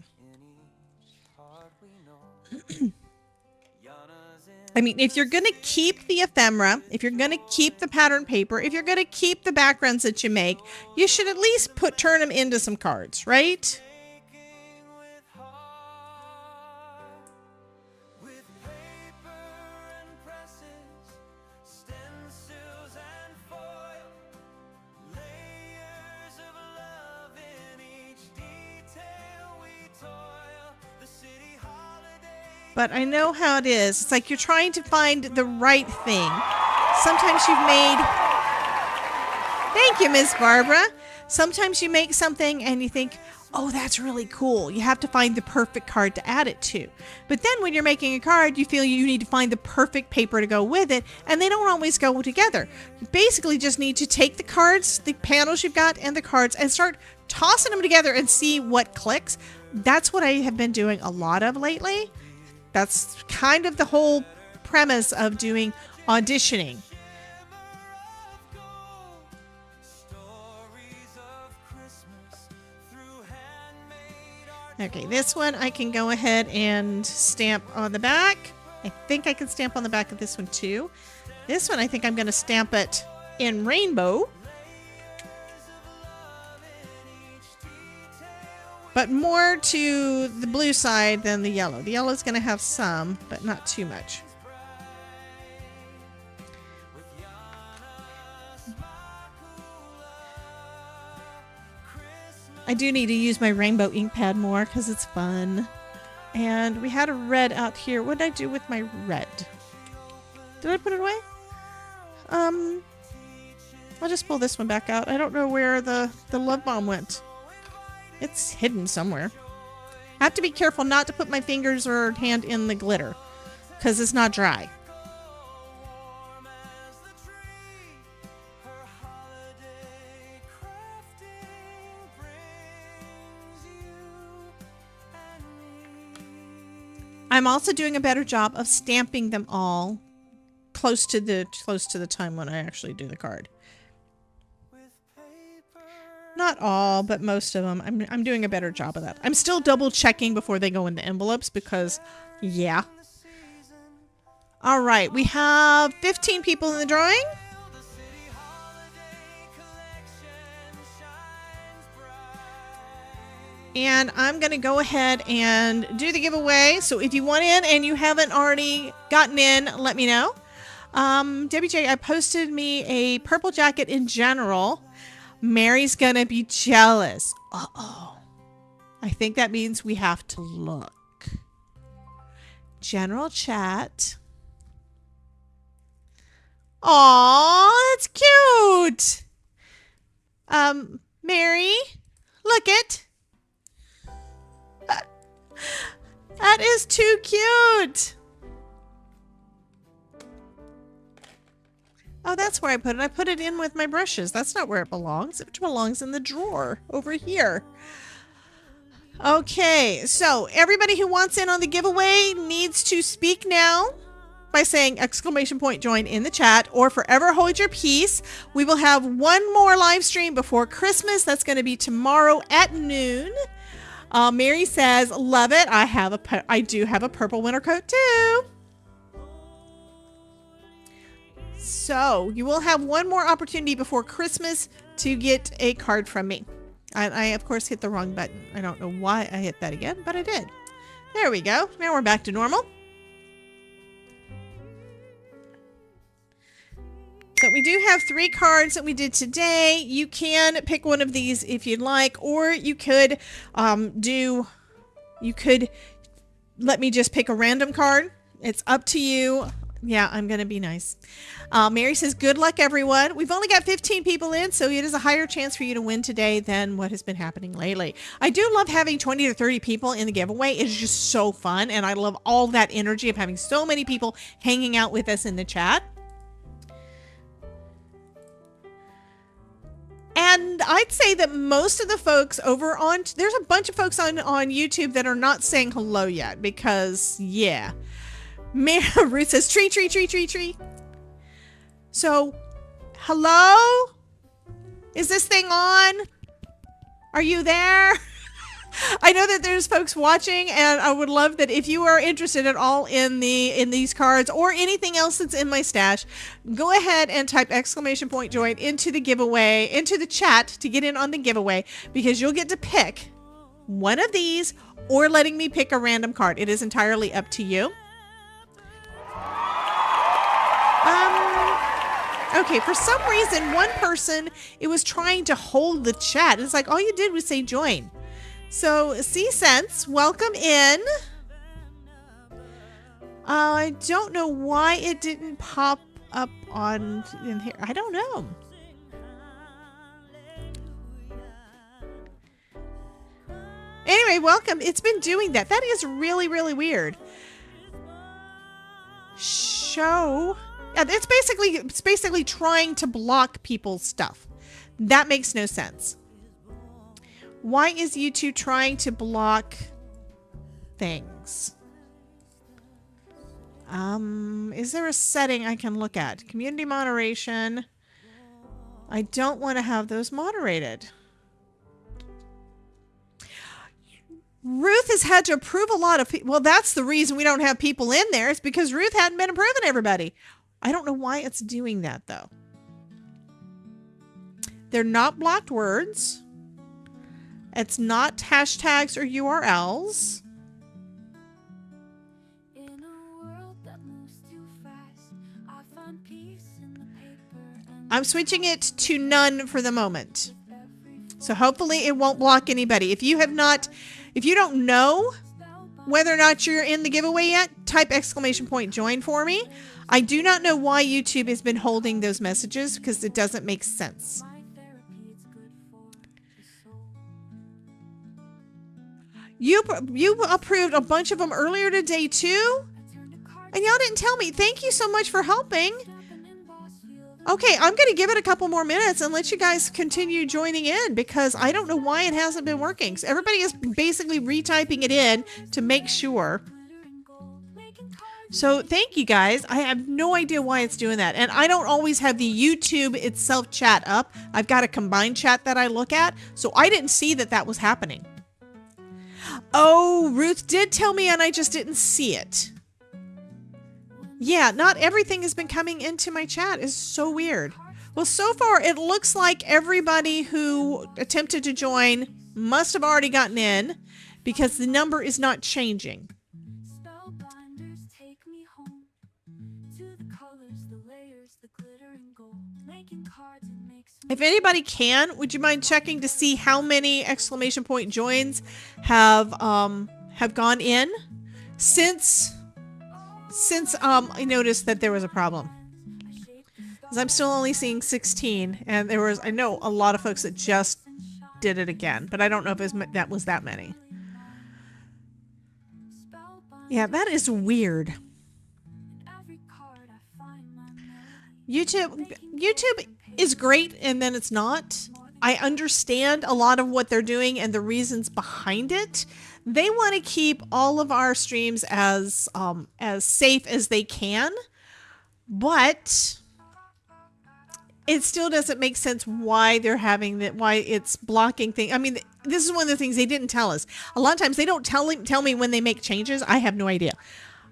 I mean, if you're going to keep the ephemera, if you're going to keep the pattern paper, if you're going to keep the backgrounds that you make, you should at least turn them into some cards, right? But I know how it is. It's like you're trying to find the right thing. Sometimes you've made... Thank you, Miss Barbara. Sometimes you make something and you think, oh, that's really cool. You have to find the perfect card to add it to. But then when you're making a card, you feel you need to find the perfect paper to go with it, and they don't always go together. You basically just need to take the cards, the panels you've got, and the cards, and start tossing them together and see what clicks. That's what I have been doing a lot of lately. That's kind of the whole premise of doing auditioning. Okay, this one I can go ahead and stamp on the back. I think I can stamp on the back of this one too. This one I think I'm going to stamp it in rainbow. But more to the blue side than the yellow. The yellow is going to have some, but not too much. I do need to use my rainbow ink pad more because it's fun. And we had a red out here. What did I do with my red? Did I put it away? I'll just pull this one back out. I don't know where the love bomb went. It's hidden somewhere. I have to be careful not to put my fingers or hand in the glitter because it's not dry. I'm also doing a better job of stamping them all close to the time when I actually do the card. Not all, but most of them. I'm doing a better job of that. I'm still double checking before they go in the envelopes because, yeah. All right, we have 15 people in the drawing. And I'm going to go ahead and do the giveaway. So if you want in and you haven't already gotten in, let me know. Debbie J, I posted me a purple jacket in general. Mary's going to be jealous. Uh-oh. I think that means we have to look. General chat. Aw, that's cute. Mary, look it. That is too cute. Oh, that's where I put it. I put it in with my brushes. That's not where it belongs. It belongs in the drawer over here. Okay, so everybody who wants in on the giveaway needs to speak now by saying ! Join in the chat, or forever hold your peace. We will have one more live stream before Christmas. That's going to be tomorrow at noon. Mary says, love it. I do have a purple winter coat too. So you will have one more opportunity before Christmas to get a card from me. I of course hit the wrong button. I don't know why I hit that again, but I did. There we go. Now we're back to normal. So we do have 3 cards that we did today. You can pick one of these if you'd like, or you could let me just pick a random card. It's up to you. Yeah, I'm going to be nice. Mary says, good luck, everyone. We've only got 15 people in, so it is a higher chance for you to win today than what has been happening lately. I do love having 20 to 30 people in the giveaway. It's just so fun, and I love all that energy of having so many people hanging out with us in the chat. And I'd say that most of the folks over on, there's a bunch of folks on YouTube that are not saying hello yet because, yeah. Ruth says, tree. So, hello? Is this thing on? Are you there? I know that there's folks watching, and I would love that if you are interested at all in these cards or anything else that's in my stash, go ahead and type !join into the giveaway, into the chat to get in on the giveaway, because you'll get to pick one of these or letting me pick a random card. It is entirely up to you. Okay, for some reason, one person, it was trying to hold the chat. It's like all you did was say join. So, C-Sense, welcome in. I don't know why it didn't pop up on in here. I don't know. Anyway, welcome. It's been doing that. That is really, really weird. Show. Yeah, it's basically trying to block people's stuff. That makes no sense. Why is YouTube trying to block things? Is there a setting I can look at? Community moderation. I don't want to have those moderated. Ruth has had to approve a lot of people. Well, that's the reason we don't have people in there. It's because Ruth hadn't been approving everybody. I don't know why it's doing that, though. They're not blocked words. It's not hashtags or URLs. I'm switching it to none for the moment. So hopefully it won't block anybody. If you don't know whether or not you're in the giveaway yet, type !join for me. I do not know why YouTube has been holding those messages, because it doesn't make sense. You approved a bunch of them earlier today too, and y'all didn't tell me. Thank you so much for helping. Okay, I'm going to give it a couple more minutes and let you guys continue joining in, because I don't know why it hasn't been working. So everybody is basically retyping it in to make sure. So thank you guys. I have no idea why it's doing that. And I don't always have the YouTube itself chat up. I've got a combined chat that I look at. So I didn't see that that was happening. Oh, Ruth did tell me and I just didn't see it. Yeah, not everything has been coming into my chat. It's so weird. Well, so far it looks like everybody who attempted to join must have already gotten in, because the number is not changing. Spellbinders take me home to the colors, the layers, the glitter and gold, making cards and makes. If anybody can, would you mind checking to see how many !joins have gone in since I noticed that there was a problem? Because I'm still only seeing 16, and I know a lot of folks that just did it again, but I don't know if that was that many. Yeah, that is weird. YouTube is great, and then it's not. I understand a lot of what they're doing and the reasons behind it. They want to keep all of our streams as safe as they can, but it still doesn't make sense why they're having that, why it's blocking things. I mean, this is one of the things they didn't tell us. A lot of times they don't tell me when they make changes. I have no idea.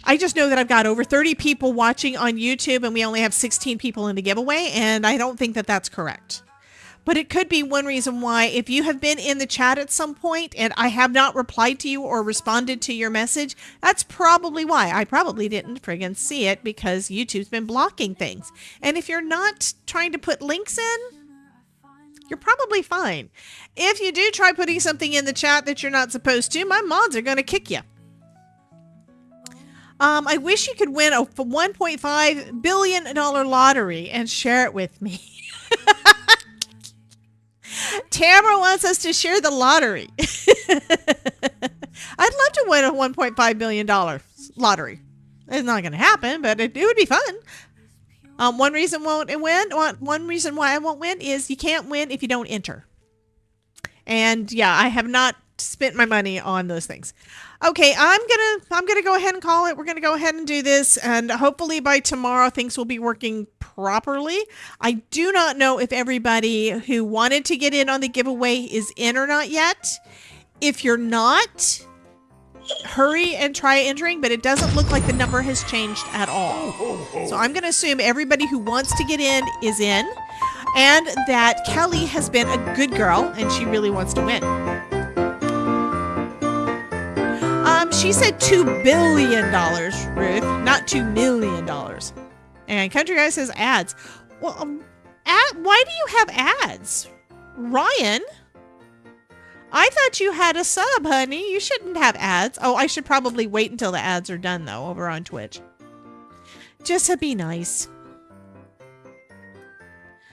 I just know that I've got over 30 people watching on YouTube and we only have 16 people in the giveaway, and I don't think that that's correct. But it could be one reason why, if you have been in the chat at some point and I have not replied to you or responded to your message, that's probably why. I probably didn't friggin' see it, because YouTube's been blocking things. And if you're not trying to put links in, you're probably fine. If you do try putting something in the chat that you're not supposed to, my mods are going to kick you. I wish you could win a $1.5 billion lottery and share it with me. Tamara wants us to share the lottery. I'd love to win a $1.5 billion lottery. It's not going to happen, but it would be fun. One reason why I won't win is you can't win if you don't enter. And yeah, I have not spent my money on those things. Okay, I'm gonna go ahead and call it. We're gonna go ahead and do this, and hopefully by tomorrow things will be working properly. I do not know if everybody who wanted to get in on the giveaway is in or not yet. If you're not, hurry and try entering, but it doesn't look like the number has changed at all. So I'm gonna assume everybody who wants to get in is in, and that Kelly has been a good girl and she really wants to win. She said $2 billion, Ruth, not $2 million. And Country Guy says ads. Well, why do you have ads? Ryan, I thought you had a sub, honey. You shouldn't have ads. Oh, I should probably wait until the ads are done, though, over on Twitch. Just to be nice.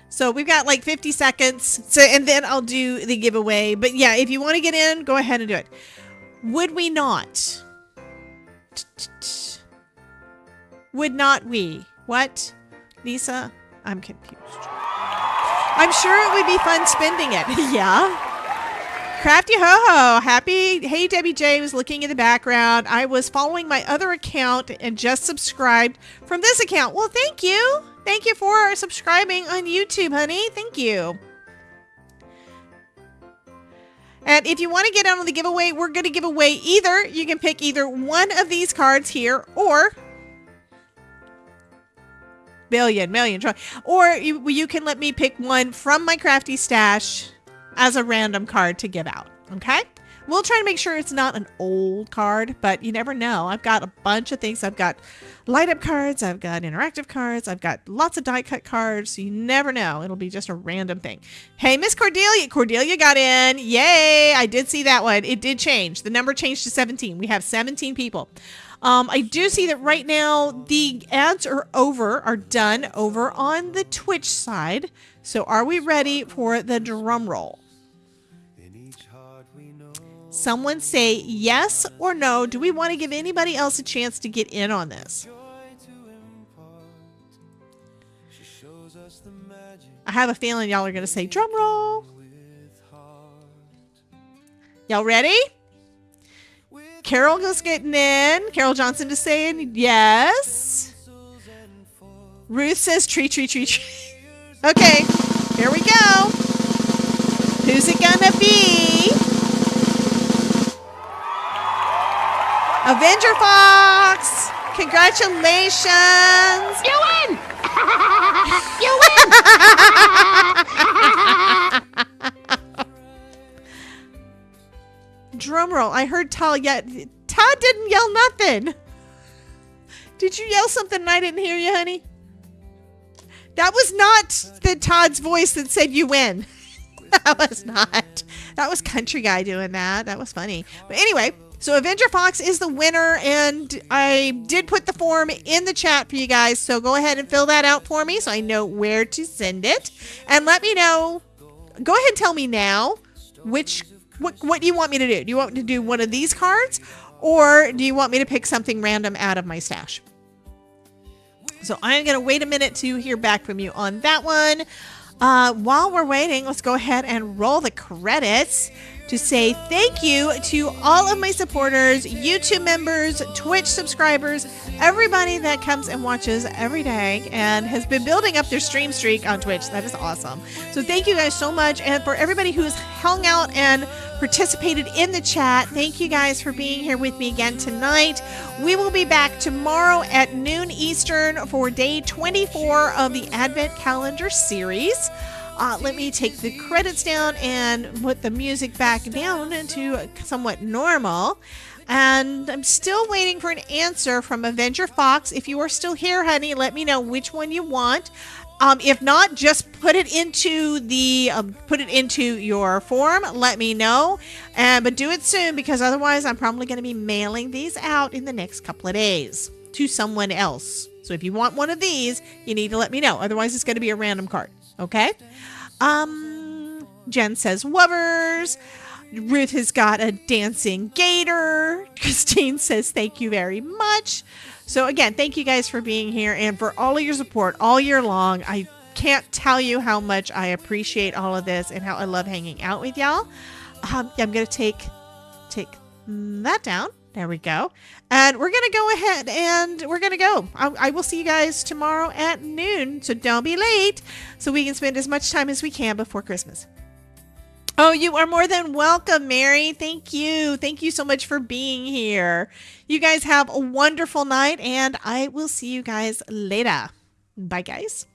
So we've got like 50 seconds. So, and then I'll do the giveaway. But yeah, if you want to get in, go ahead and do it. Would we not? Would not we? What? Lisa? I'm confused. I'm sure it would be fun spending it. Yeah. Crafty Ho-Ho. Happy. Hey, Debbie J was looking in the background. I was following my other account and just subscribed from this account. Well, thank you. Thank you for subscribing on YouTube, honey. Thank you. And if you want to get on the giveaway, we're going to give away either, you can pick either one of these cards here, or million, or you can let me pick one from my crafty stash as a random card to give out. Okay? We'll try to make sure it's not an old card, but you never know. I've got a bunch of things. I've got light up cards. I've got interactive cards. I've got lots of die cut cards. So you never know. It'll be just a random thing. Hey, Miss Cordelia. Cordelia got in. Yay. I did see that one. It did change. The number changed to 17. We have 17 people. I do see that right now the ads are done over on the Twitch side. So are we ready for the drum roll? Someone say yes or no. Do we want to give anybody else a chance to get in on this? I have a feeling y'all are going to say drum roll. Y'all ready? Carol is getting in. Carol Johnson is saying yes. Ruth says tree. Okay, here we go. Who's it gonna be? Avenger Fox! Congratulations! You win! You win! Drum roll. I heard Todd didn't yell nothing. Did you yell something and I didn't hear you, honey? That was not Todd's voice that said you win. That was not. That was Country Guy doing that. That was funny. But anyway... So Avenger Fox is the winner, and I did put the form in the chat for you guys, so go ahead and fill that out for me so I know where to send it. And let me know, go ahead and tell me now what you want me to do. Do you want me to do one of these cards, or do you want me to pick something random out of my stash? So I'm going to wait a minute to hear back from you on that one. While we're waiting, let's go ahead and roll the credits to say thank you to all of my supporters, YouTube members, Twitch subscribers, everybody that comes and watches every day and has been building up their stream streak on Twitch. That is awesome. So thank you guys so much. And for everybody who's hung out and participated in the chat, thank you guys for being here with me again tonight. We will be back tomorrow at noon Eastern for day 24 of the Advent Calendar series. Let me take the credits down and put the music back down into somewhat normal. And I'm still waiting for an answer from Avenger Fox. If you are still here, honey, let me know which one you want. If not, just put it into your form. Let me know, but do it soon because otherwise, I'm probably going to be mailing these out in the next couple of days to someone else. So if you want one of these, you need to let me know. Otherwise, it's going to be a random card. Okay. Jen says Wubbers. Ruth has got a dancing gator. Christine says thank you very much. So again, thank you guys for being here and for all of your support all year long. I can't tell you how much I appreciate all of this and how I love hanging out with y'all. I'm going to take take that down. There we go. And we're going to go ahead and we're going to go. I will see you guys tomorrow at noon. So don't be late so we can spend as much time as we can before Christmas. Oh, you are more than welcome, Mary. Thank you. Thank you so much for being here. You guys have a wonderful night, and I will see you guys later. Bye, guys.